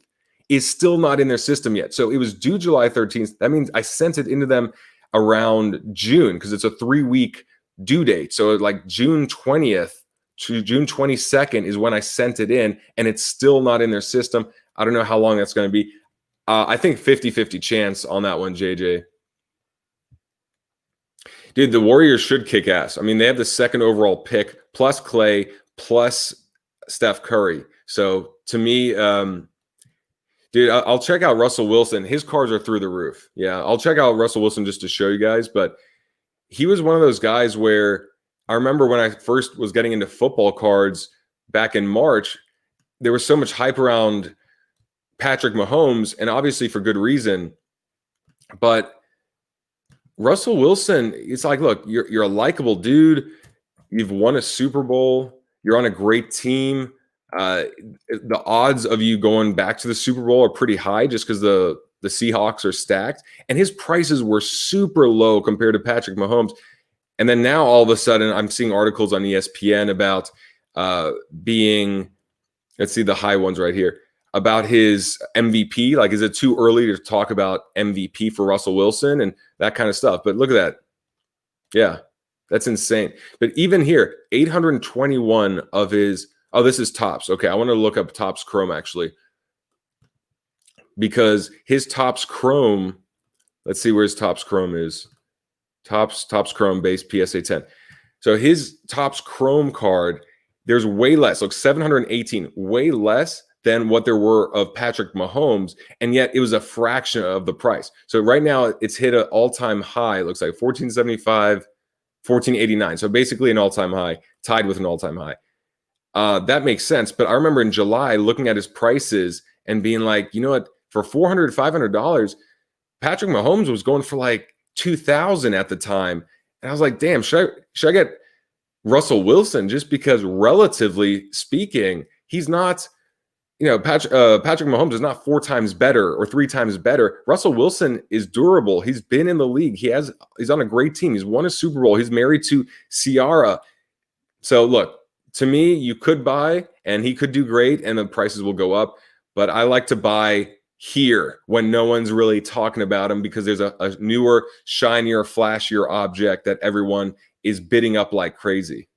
is still not in their system yet. So it was due July 13th. That means I sent it into them around June, because it's a 3-week due date. So like June 20th to June 22nd is when I sent it in, and it's still not in their system. I don't know how long that's going to be. I think 50-50 chance on that one, JJ. Dude, the Warriors should kick ass. I mean, they have the second overall pick, plus Clay, plus Steph Curry. So to me, dude, I'll check out Russell Wilson. His cards are through the roof. Yeah, I'll check out Russell Wilson just to show you guys. But he was one of those guys where I remember when I first was getting into football cards back in March, there was so much hype around Patrick Mahomes, and obviously for good reason. But Russell Wilson, it's like, look, you're a likable dude. You've won a Super Bowl. You're on a great team. The odds of you going back to the Super Bowl are pretty high, just because the Seahawks are stacked. And his prices were super low compared to Patrick Mahomes. And then now all of a sudden I'm seeing articles on ESPN about being, let's see the high ones right here, about his MVP. Like, is it too early to talk about MVP for Russell Wilson and that kind of stuff? But look at that. Yeah, that's insane. But even here, 821 of his, oh, this is Topps. Okay, I want to look up Topps Chrome actually, because his Topps Chrome, let's see where his Topps Chrome is. Topps Chrome base PSA 10. So his Topps Chrome card, there's way less, like 718, way less than what there were of Patrick Mahomes, and yet it was a fraction of the price. So right now it's hit an all-time high. It looks like 1475, 1489. So basically an all-time high, tied with an all-time high. That makes sense. But I remember in July looking at his prices and being like, you know what, for $400, $500, Patrick Mahomes was going for like 2,000 at the time. And I was like, damn, should I get Russell Wilson, just because relatively speaking, he's not, Patrick Mahomes is not 4 times better or 3 times better. Russell Wilson is durable. He's been in the league. He's on a great team. He's won a Super Bowl. He's married to Ciara. So look, to me, you could buy and he could do great and the prices will go up. But I like to buy here when no one's really talking about him, because there's a newer, shinier, flashier object that everyone is bidding up like crazy.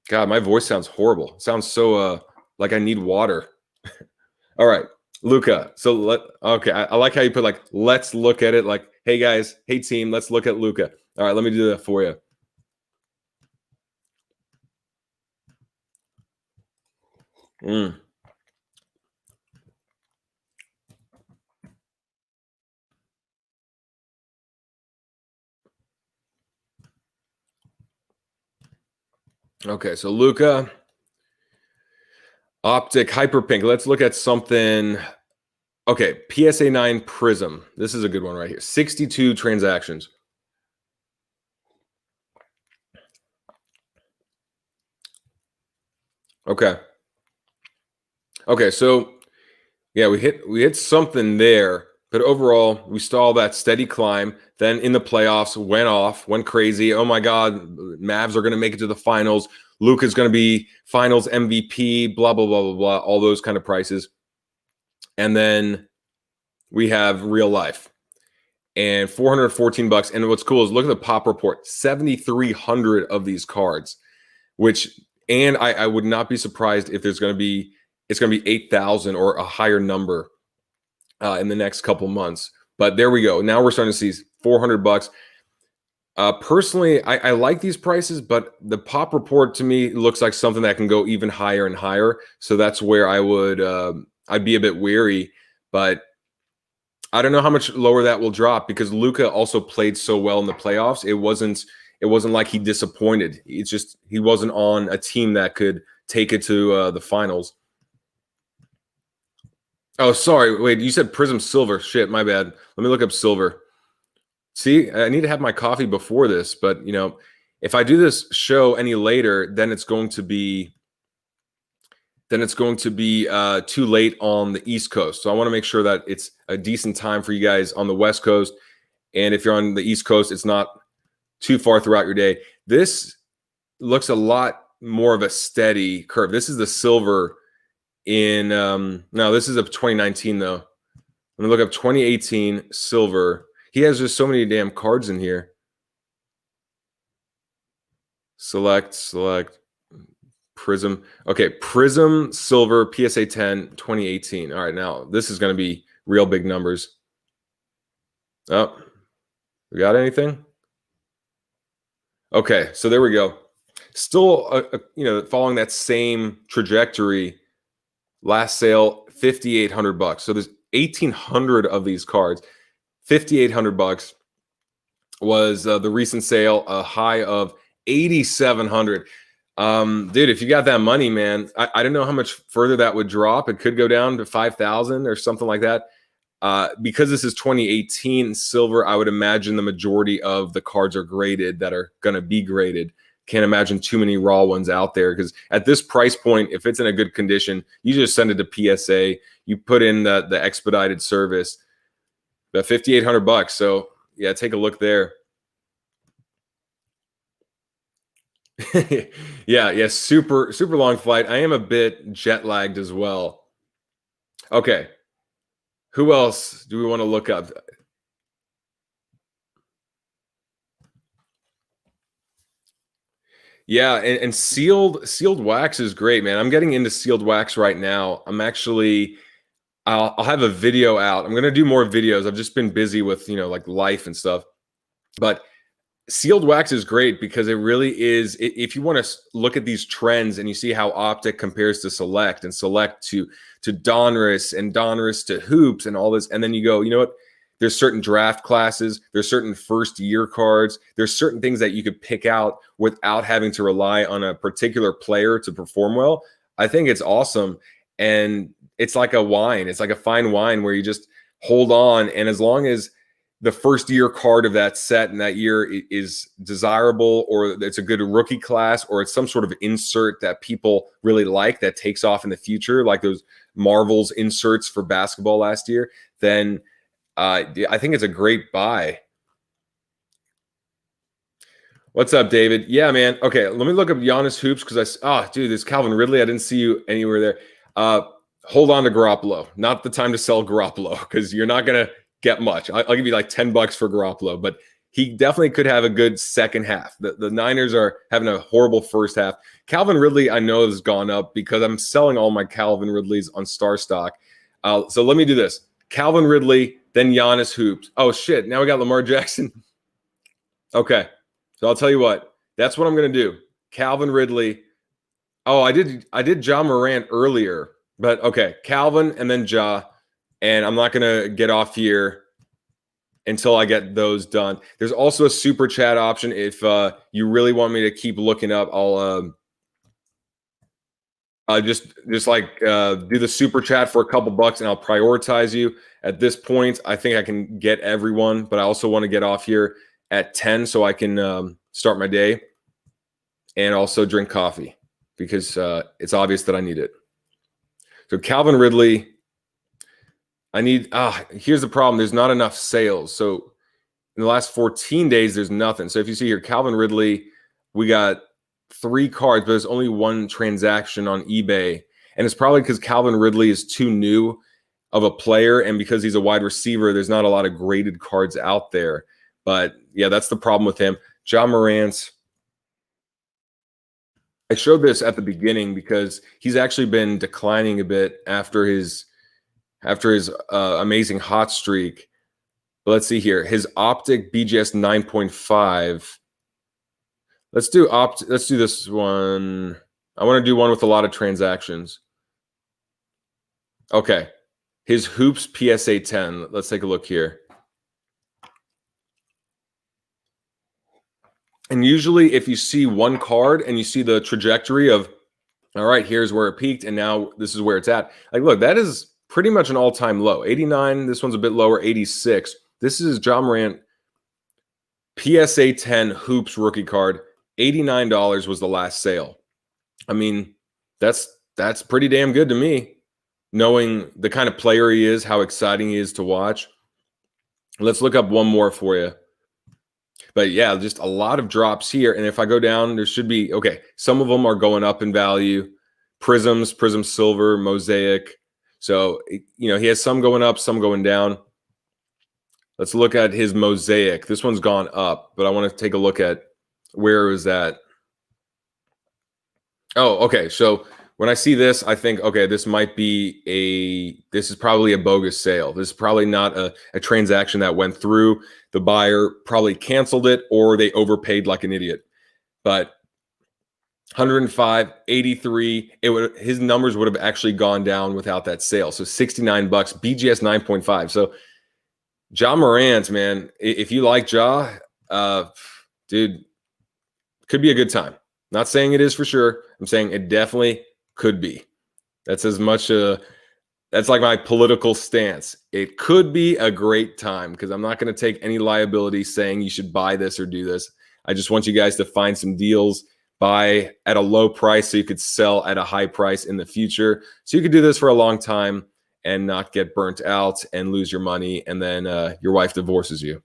God, my voice sounds horrible. It sounds so like I need water. All right, Luka. So okay, I like how you put like, let's look at it. Like, hey guys, hey team, let's look at Luka. All right, let me do that for you. Okay, so Luka, Optic, Hyper Pink. Let's look at something. Okay, PSA 9 Prism. This is a good one right here. 62 transactions. Okay. Okay, so yeah, we hit something there, but overall we saw that steady climb. Then in the playoffs, went crazy. Oh my God, Mavs are going to make it to the finals. Luka's going to be finals MVP, blah, blah, blah, blah, blah, all those kind of prices. And then we have real life and $414. And what's cool is look at the pop report, 7,300 of these cards, and I would not be surprised if it's going to be 8,000 or a higher number in the next couple months. But there we go. Now we're starting to see $400. Personally, I like these prices, but the pop report to me looks like something that can go even higher and higher. So that's where I would I'd be a bit weary, but I don't know how much lower that will drop, because Luka also played so well in the playoffs. It wasn't like he disappointed. It's just he wasn't on a team that could take it to the finals. Oh, sorry. Wait, you said Prism Silver. Shit, my bad. Let me look up silver. See, I need to have my coffee before this, but if I do this show any later, then it's going to be too late on the East Coast. So I want to make sure that it's a decent time for you guys on the West Coast. And if you're on the East Coast, it's not too far throughout your day. This looks a lot more of a steady curve. This is the silver in no, this is of 2019 though. Let me look up 2018 silver. He has just so many damn cards in here. Select Prism. Okay, Prism Silver PSA 10 2018. All right, now this is going to be real big numbers. Oh, we got anything? Okay, so there we go. Still, following that same trajectory. Last sale, $5,800. So there's 1,800 of these cards. $5,800 was the recent sale, a high of 8,700. Dude, if you got that money, man, I don't know how much further that would drop. It could go down to 5,000 or something like that. Because this is 2018 silver, I would imagine the majority of the cards are graded that are going to be graded. Can't imagine too many raw ones out there, because at this price point, if it's in a good condition, you just send it to PSA. You put in the expedited service, the $5,800. So yeah, take a look there. yeah, super long flight. I am a bit jet lagged as well. Okay, who else do we want to look up? Yeah, and sealed wax is great, man. I'm getting into sealed wax right now. I'll have a video out. I'm gonna do more videos. I've just been busy with like life and stuff. But sealed wax is great because it really is. If you want to look at these trends and you see how Optic compares to Select, and Select to Donruss, and Donruss to Hoops and all this, and then you go, you know what? there's certain draft classes, there's certain first year cards, there's certain things that you could pick out without having to rely on a particular player to perform well. I think it's awesome. And it's like a wine. It's like a fine wine where you just hold on. And as long as the first year card of that set and that year is desirable, or it's a good rookie class, or it's some sort of insert that people really like that takes off in the future, like those Marvel's inserts for basketball last year, then I think it's a great buy. What's up, David? Yeah, man. Okay, let me look up Giannis hoops because dude, this Calvin Ridley. I didn't see you anywhere there. Hold on to Garoppolo. Not the time to sell Garoppolo because you're not gonna get much. I'll give you like $10 for Garoppolo, but he definitely could have a good second half. The Niners are having a horrible first half. Calvin Ridley, I know, has gone up because I'm selling all my Calvin Ridleys on Star Stock. So let me do this. Calvin Ridley, then Giannis hoops. Oh, shit. Now we got Lamar Jackson. Okay. So I'll tell you what. That's what I'm going to do. Calvin Ridley. Oh, I did Ja Morant earlier. But, okay. Calvin and then Ja. And I'm not going to get off here until I get those done. There's also a super chat option. If you really want me to keep looking up, I'll just do the super chat for a couple bucks and I'll prioritize you. At this point, I think I can get everyone, but I also want to get off here at 10 so I can start my day and also drink coffee because it's obvious that I need it. So Calvin Ridley, here's the problem. There's not enough sales. So in the last 14 days, there's nothing. So if you see here, Calvin Ridley, we got 3 cards, but there's only 1 transaction on eBay. And it's probably because Calvin Ridley is too new of a player. And because he's a wide receiver, there's not a lot of graded cards out there. But yeah, that's the problem with him. Ja Morant. I showed this at the beginning because he's actually been declining a bit after his amazing hot streak. But let's see here. His optic BGS 9.5. Let's do this one. I want to do one with a lot of transactions. Okay. His hoops PSA 10. Let's take a look here. And usually if you see one card and you see the trajectory of, all right, here's where it peaked and now this is where it's at. Like, look, that is pretty much an all-time low. 89, this one's a bit lower, 86. This is Ja Morant PSA 10 hoops rookie card. $89 was the last sale. I mean, that's pretty damn good to me, knowing the kind of player he is, how exciting he is to watch. Let's look up one more for you. But yeah, just a lot of drops here. And if I go down, there should be, okay, some of them are going up in value. Prism Silver, Mosaic. So, he has some going up, some going down. Let's look at his Mosaic. This one's gone up, but I want to take a look at where is that. Oh, okay. So when I see this, I think, okay, this is probably a bogus sale. This is probably not a transaction that went through. The buyer probably canceled it or they overpaid like an idiot. But 105, 83, his numbers would have actually gone down without that sale. So $69, BGS 9.5. So Ja Morant, man, if you like Ja, dude, could be a good time. Not saying it is for sure. I'm saying it definitely could be. That's as much that's like my political stance. It could be a great time because I'm not going to take any liability saying you should buy this or do this. I just want you guys to find some deals, buy at a low price so you could sell at a high price in the future. So you could do this for a long time and not get burnt out and lose your money and then your wife divorces you.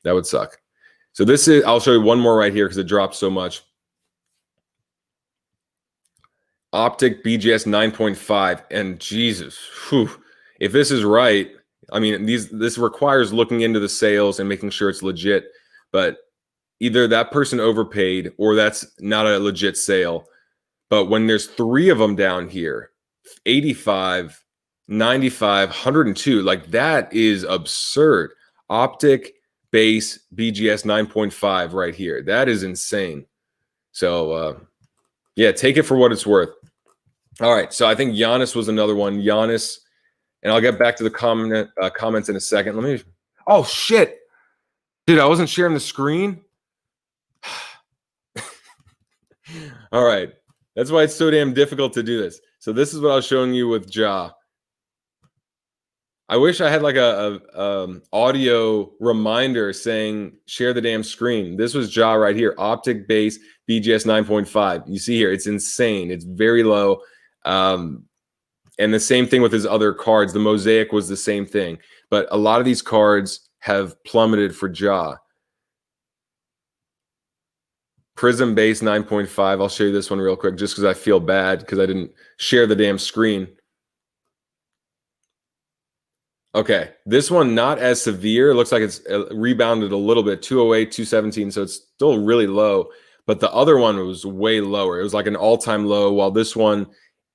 That would suck. So I'll show you one more right here because it dropped so much. Optic BGS 9.5, and Jesus, if this is right, I mean, this requires looking into the sales and making sure it's legit, but either that person overpaid or that's not a legit sale. But when there's 3 of them down here, 85, 95, 102, like that is absurd. Optic base BGS 9.5 right here. That is insane. So, yeah, take it for what it's worth. All right, so I think Giannis was another one. Giannis, And I'll get back to the comments in a second. Let me. Oh shit, dude! I wasn't sharing the screen. All right, that's why it's so damn difficult to do this. So this is what I was showing you with Ja. I wish I had like a audio reminder saying share the damn screen. This was Ja right here, optic base BGS 9.5. You see here, it's insane. It's very low. And the same thing with his other cards. The Mosaic was the same thing. But a lot of these cards have plummeted for Ja. Prism base 9.5. I'll show you this one real quick just because I feel bad because I didn't share the damn screen. Okay, this one not as severe. It looks like it's rebounded a little bit, 208, 217, so it's still really low. But the other one was way lower. It was like an all-time low, while this one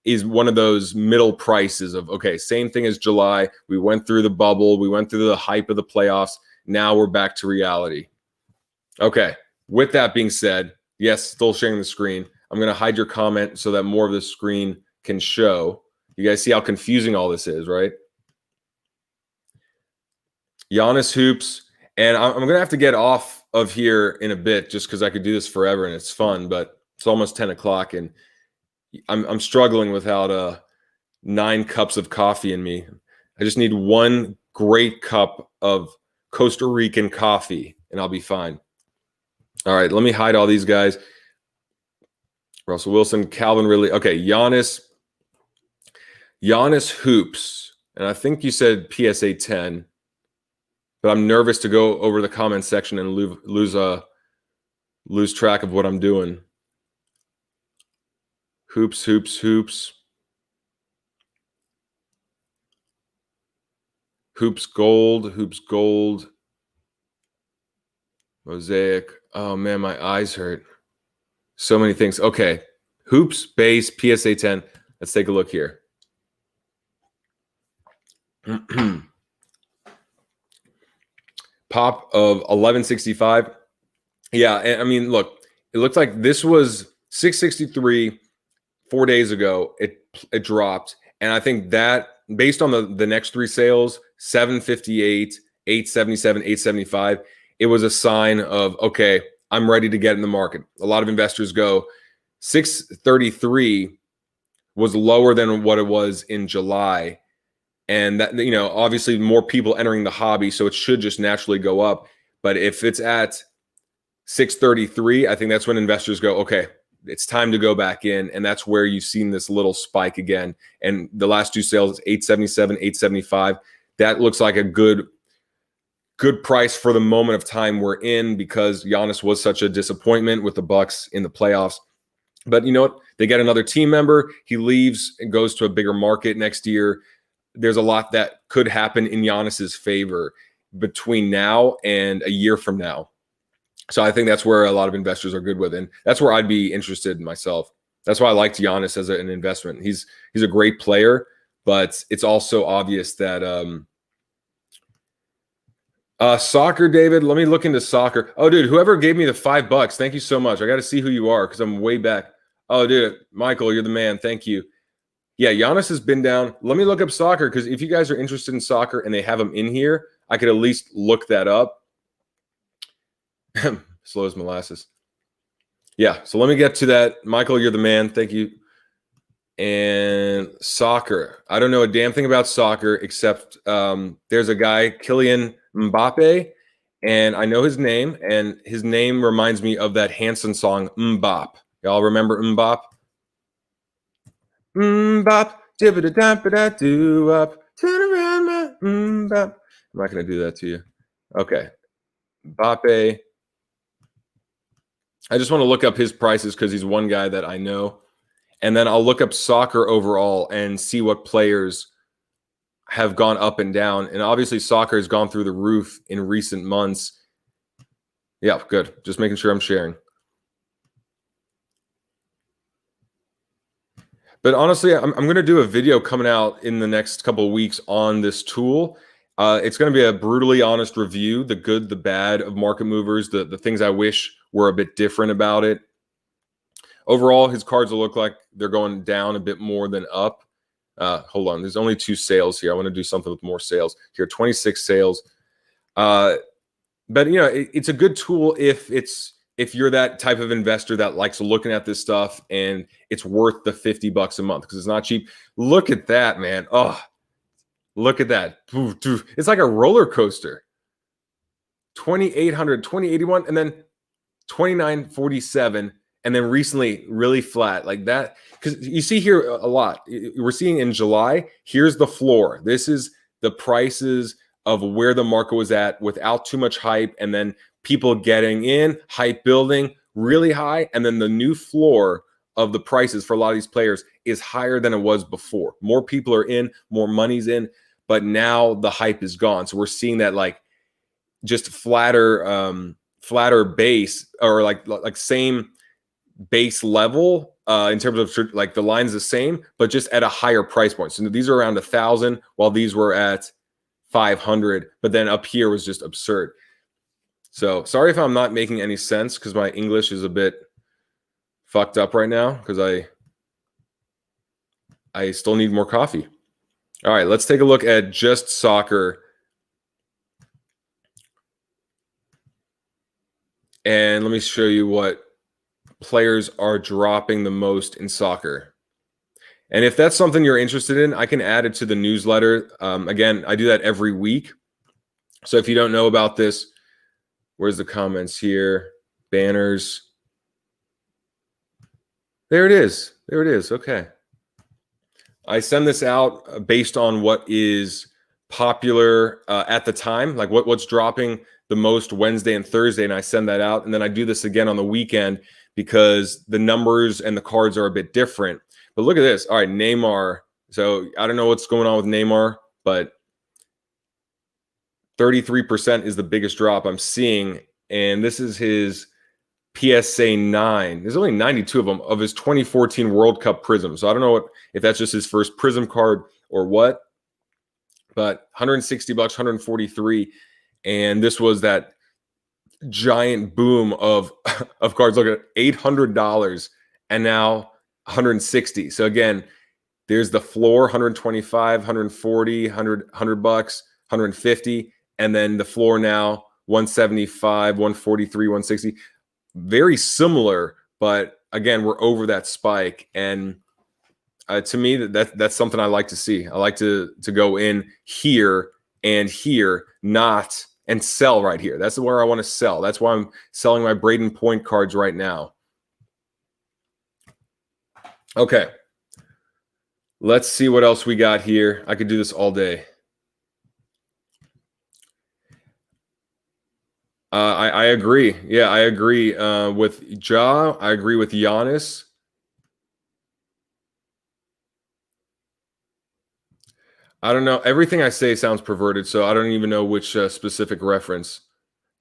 is one of those middle prices of, okay, same thing as July. We went through the bubble. We went through the hype of the playoffs. Now we're back to reality. Okay, with that being said, yes, still sharing the screen. I'm going to hide your comment so that more of the screen can show. You guys see how confusing all this is, right? Giannis hoops, and I'm going to have to get off of here in a bit just because I could do this forever and it's fun, but it's almost 10 o'clock and I'm struggling without 9 cups of coffee in me. I just need one great cup of Costa Rican coffee and I'll be fine. All right, let me hide all these guys. Russell Wilson, Calvin Ridley. Okay, Giannis hoops, and I think you said PSA 10. But I'm nervous to go over the comment section and lose track of what I'm doing. Hoops. Hoops gold. Mosaic. Oh man, my eyes hurt. So many things. Okay. Hoops, base, PSA 10. Let's take a look here. Pop of 1165. Yeah, and I mean, look, it looks like this was 663 4 days ago. It dropped, and I think that based on the next 3 sales, 758, 877, 875, it was a sign of, okay, I'm ready to get in the market. A lot of investors go 633 was lower than what it was in July. And that, you know, obviously more people entering the hobby, so it should just naturally go up. But if it's at 633, I think that's when investors go, okay, it's time to go back in. And that's where you've seen this little spike again. And the last 2 sales, 877, 875. That looks like a good price for the moment of time we're in because Giannis was such a disappointment with the Bucks in the playoffs. But you know what? They get another team member. He leaves and goes to a bigger market next year. There's a lot that could happen in Giannis's favor between now and a year from now. So I think that's where a lot of investors are good with, and that's where I'd be interested in myself. That's why I liked Giannis as an investment. He's a great player, but it's also obvious that soccer, David. Let me look into soccer. Oh, dude, whoever gave me the $5, thank you so much. I got to see who you are because I'm way back. Oh, dude, Michael, you're the man. Thank you. Yeah, Giannis has been down. Let me look up soccer because if you guys are interested in soccer and they have them in here, I could at least look that up. Slow as molasses. Yeah, so let me get to that. Michael, you're the man. Thank you. And soccer. I don't know a damn thing about soccer except there's a guy, Kylian Mbappe, and I know his name, and his name reminds me of that Hanson song, Mbop. Y'all remember Mbop? Bop, dip-a-da-dap-a-da-doo up, turn around my bop. I'm not going to do that to you. Okay. Mbappe. I just want to look up his prices because he's one guy that I know. And then I'll look up soccer overall and see what players have gone up and down. And obviously soccer has gone through the roof in recent months. Yeah, good. Just making sure I'm sharing. But honestly, I'm going to do a video coming out in the next couple of weeks on this tool. It's going to be a brutally honest review, the good, the bad of market movers, the things I wish were a bit different about it. Overall, his cards will look like they're going down a bit more than up. Hold on. There's only 2 sales here. I want to do something with more sales here. 26 sales. But it's a good tool if you're that type of investor that likes looking at this stuff and it's worth the $50 a month because it's not cheap. Look at that, man. Oh, look at that. It's like a roller coaster. 2,800, 2,081, and then 2,947, and then recently really flat like that. Because you see here a lot. We're seeing in July, here's the floor. This is the prices of where the market was at without too much hype, and then people getting in, hype building really high, and then the new floor of the prices for a lot of these players is higher than it was before. More people are in, more money's in, but now the hype is gone. So we're seeing that like just flatter base, or like same base level in terms of like the line's the same, but just at a higher price point. So these are around 1,000 while these were at 500, but then up here was just absurd. So sorry if I'm not making any sense because my English is a bit fucked up right now because I still need more coffee. All right, let's take a look at just soccer. And let me show you what players are dropping the most in soccer. And if that's something you're interested in, I can add it to the newsletter. Again, I do that every week. So if you don't know about this, where's the comments here? Banners. There it is. There it is. Okay. I send this out based on what is popular at the time, like what's dropping the most Wednesday and Thursday, and I send that out. And then I do this again on the weekend because the numbers and the cards are a bit different. But look at this. All right, Neymar. So I don't know what's going on with Neymar, but 33% is the biggest drop I'm seeing. And this is his PSA 9. There's only 92 of them of his 2014 World Cup Prism. So I don't know if that's just his first Prism card or what, but $160, 143. And this was that giant boom of cards. Look at $800 and now 160. So again, there's the floor, 125, 140, 100 bucks, 150, and then the floor now 175, 143, 160. Very similar, but again, we're over that spike. And to me, that's something I like to see. I like to go in here and here, not and sell right here. That's where I want to sell. That's why I'm selling my Braden Point cards right now. Okay. Let's see what else we got here. I could do this all day. I agree. Yeah, I agree with Ja. I agree with Giannis. I don't know. Everything I say sounds perverted, so I don't even know which specific reference.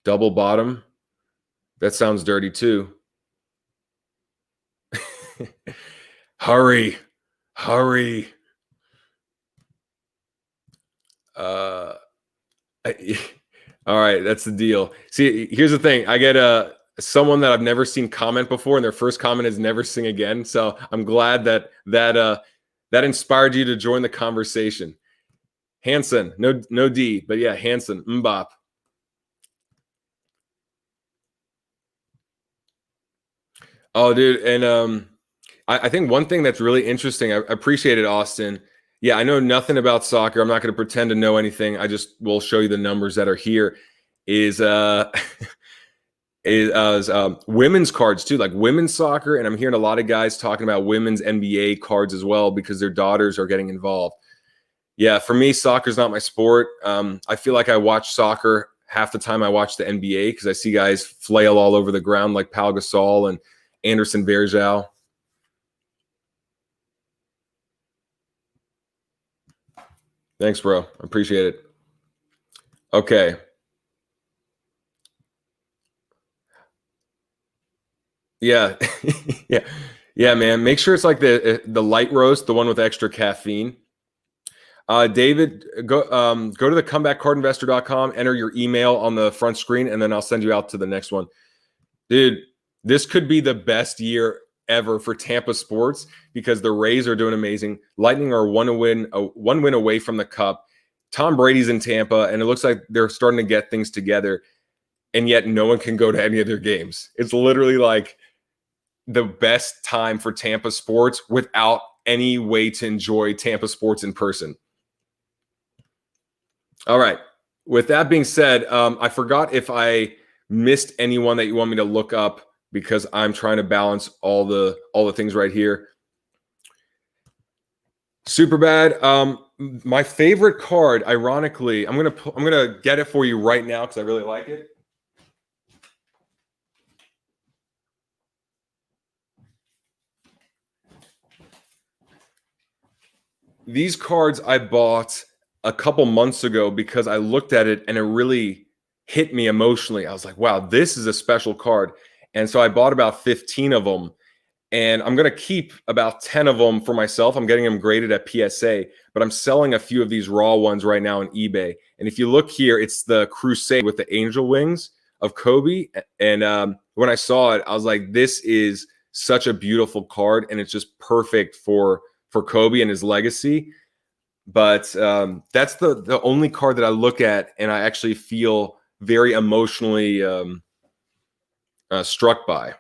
Double bottom. That sounds dirty too. Hurry. Hurry. All right, that's the deal. See, here's the thing. I get someone that I've never seen comment before, and their first comment is never sing again. So I'm glad that inspired you to join the conversation. Hansen, no D, but yeah, Hansen, Mbop. Oh, dude, and I think one thing that's really interesting, I appreciate it, Austin. Yeah, I know nothing about soccer. I'm not going to pretend to know anything. I just will show you the numbers that are here. Is women's cards too, like women's soccer, and I'm hearing a lot of guys talking about women's NBA cards as well because their daughters are getting involved. Yeah, for me, soccer's not my sport. I feel like I watch soccer half the time I watch the NBA because I see guys flail all over the ground like Pau Gasol and Anderson Varejao. Thanks, bro. I appreciate it. Okay. Yeah. Yeah, man. Make sure it's like the light roast, the one with extra caffeine. David, go to the comebackcardinvestor.com, enter your email on the front screen, and then I'll send you out to the next one. Dude, this could be the best year ever for Tampa sports because the Rays are doing amazing. Lightning are one win away from the Cup. Tom Brady's in Tampa, and it looks like they're starting to get things together, and yet no one can go to any of their games. It's literally like the best time for Tampa sports without any way to enjoy Tampa sports in person. All right. With that being said, I forgot if I missed anyone that you want me to look up because I'm trying to balance all the things right here. Super bad. My favorite card, ironically, I'm gonna get it for you right now because I really like it. These cards I bought a couple months ago because I looked at it and it really hit me emotionally. I was like, wow, this is a special card. And so I bought about 15 of them, and I'm going to keep about 10 of them for myself. I'm getting them graded at PSA, but I'm selling a few of these raw ones right now on eBay. And if you look here, it's the Crusade with the angel wings of Kobe. And when I saw it, I was like, this is such a beautiful card, and it's just perfect for Kobe and his legacy. But that's the only card that I look at and I actually feel very emotionally struck by.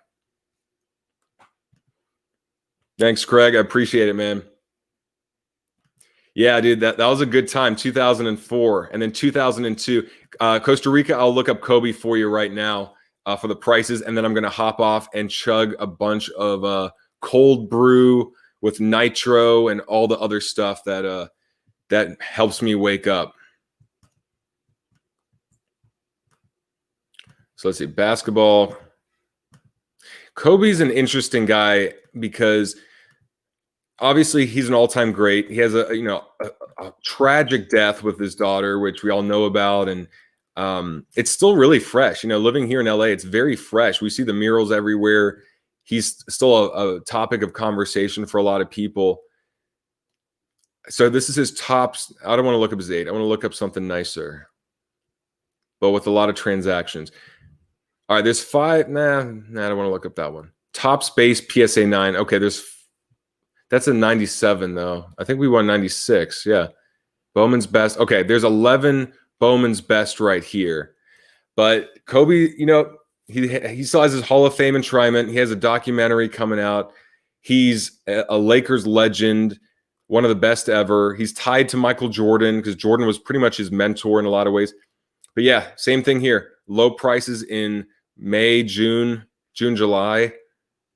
Thanks, Craig. I appreciate it, man. Yeah, dude, that was a good time. 2004 and then 2002. Costa Rica, I'll look up Kobe for you right now for the prices, and then I'm going to hop off and chug a bunch of cold brew with nitro and all the other stuff that that helps me wake up. So let's see, basketball. Kobe's an interesting guy because obviously he's an all-time great. He has a tragic death with his daughter, which we all know about, and it's still really fresh. Living here in LA, it's very fresh. We see the murals everywhere. He's still a topic of conversation for a lot of people. So this is his tops. I don't want to look up his 8. I want to look up something nicer, but with a lot of transactions. All right, there's 5. Nah, I don't want to look up that one. Top space PSA 9. Okay, that's a 97 though. I think we won 96. Yeah, Bowman's best. Okay, there's 11 Bowman's best right here. But Kobe, he still has his Hall of Fame enshrinement. He has a documentary coming out. He's a Lakers legend, one of the best ever. He's tied to Michael Jordan because Jordan was pretty much his mentor in a lot of ways. But yeah, same thing here. Low prices in May, June, July,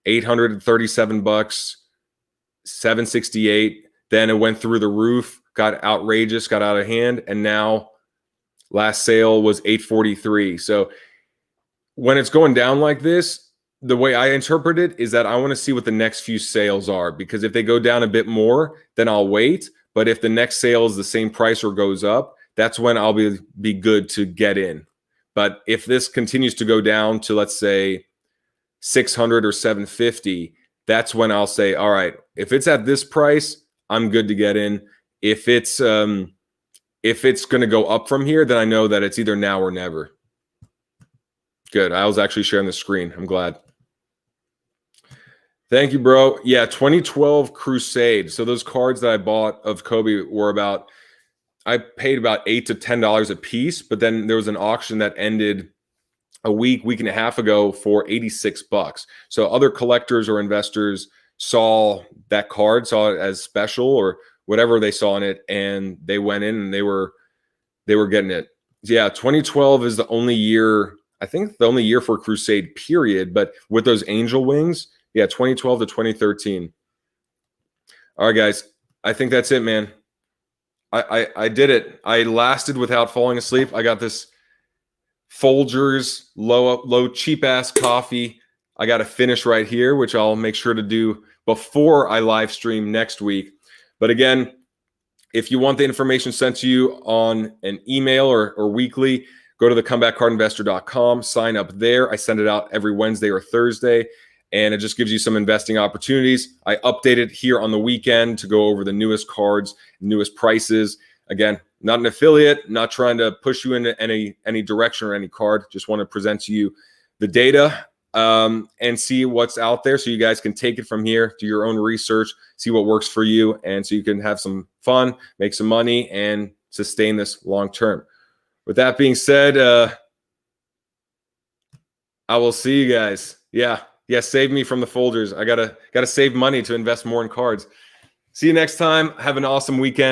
$837, 768. Then it went through the roof, got outrageous, got out of hand, and now last sale was $843. So when it's going down like this, the way I interpret it is that I want to see what the next few sales are, because if they go down a bit more, then I'll wait. But if the next sale is the same price or goes up, that's when I'll be good to get in. But if this continues to go down to, let's say, 600 or 750, that's when I'll say, all right, if it's at this price, I'm good to get in. If it's going to go up from here, then I know that it's either now or never. Good. I was actually sharing the screen. I'm glad. Thank you, bro. Yeah, 2012 Crusade. So those cards that I bought of Kobe were I paid about $8 to $10 a piece, but then there was an auction that ended a week and a half ago for $86. So other collectors or investors saw that card, saw it as special or whatever they saw in it, and they went in and they were getting it. Yeah, 2012 is the only year, I think the only year for Crusade, period. But with those angel wings, yeah, 2012 to 2013. All right, guys, I think that's it, man. I did it. I lasted without falling asleep. I got this Folgers low cheap ass coffee. I got to finish right here, which I'll make sure to do before I live stream next week. But again, if you want the information sent to you on an email or weekly, go to the comebackcardinvestor.com, sign up there. I send it out every Wednesday or Thursday, and it just gives you some investing opportunities. I update it here on the weekend to go over the newest cards, newest prices. Again, not an affiliate, not trying to push you into any direction or any card. Just want to present to you the data and see what's out there so you guys can take it from here, do your own research, see what works for you, and so you can have some fun, make some money, and sustain this long term. With that being said, I will see you guys. Yeah, save me from the folders. I gotta save money to invest more in cards. See you next time. Have an awesome weekend.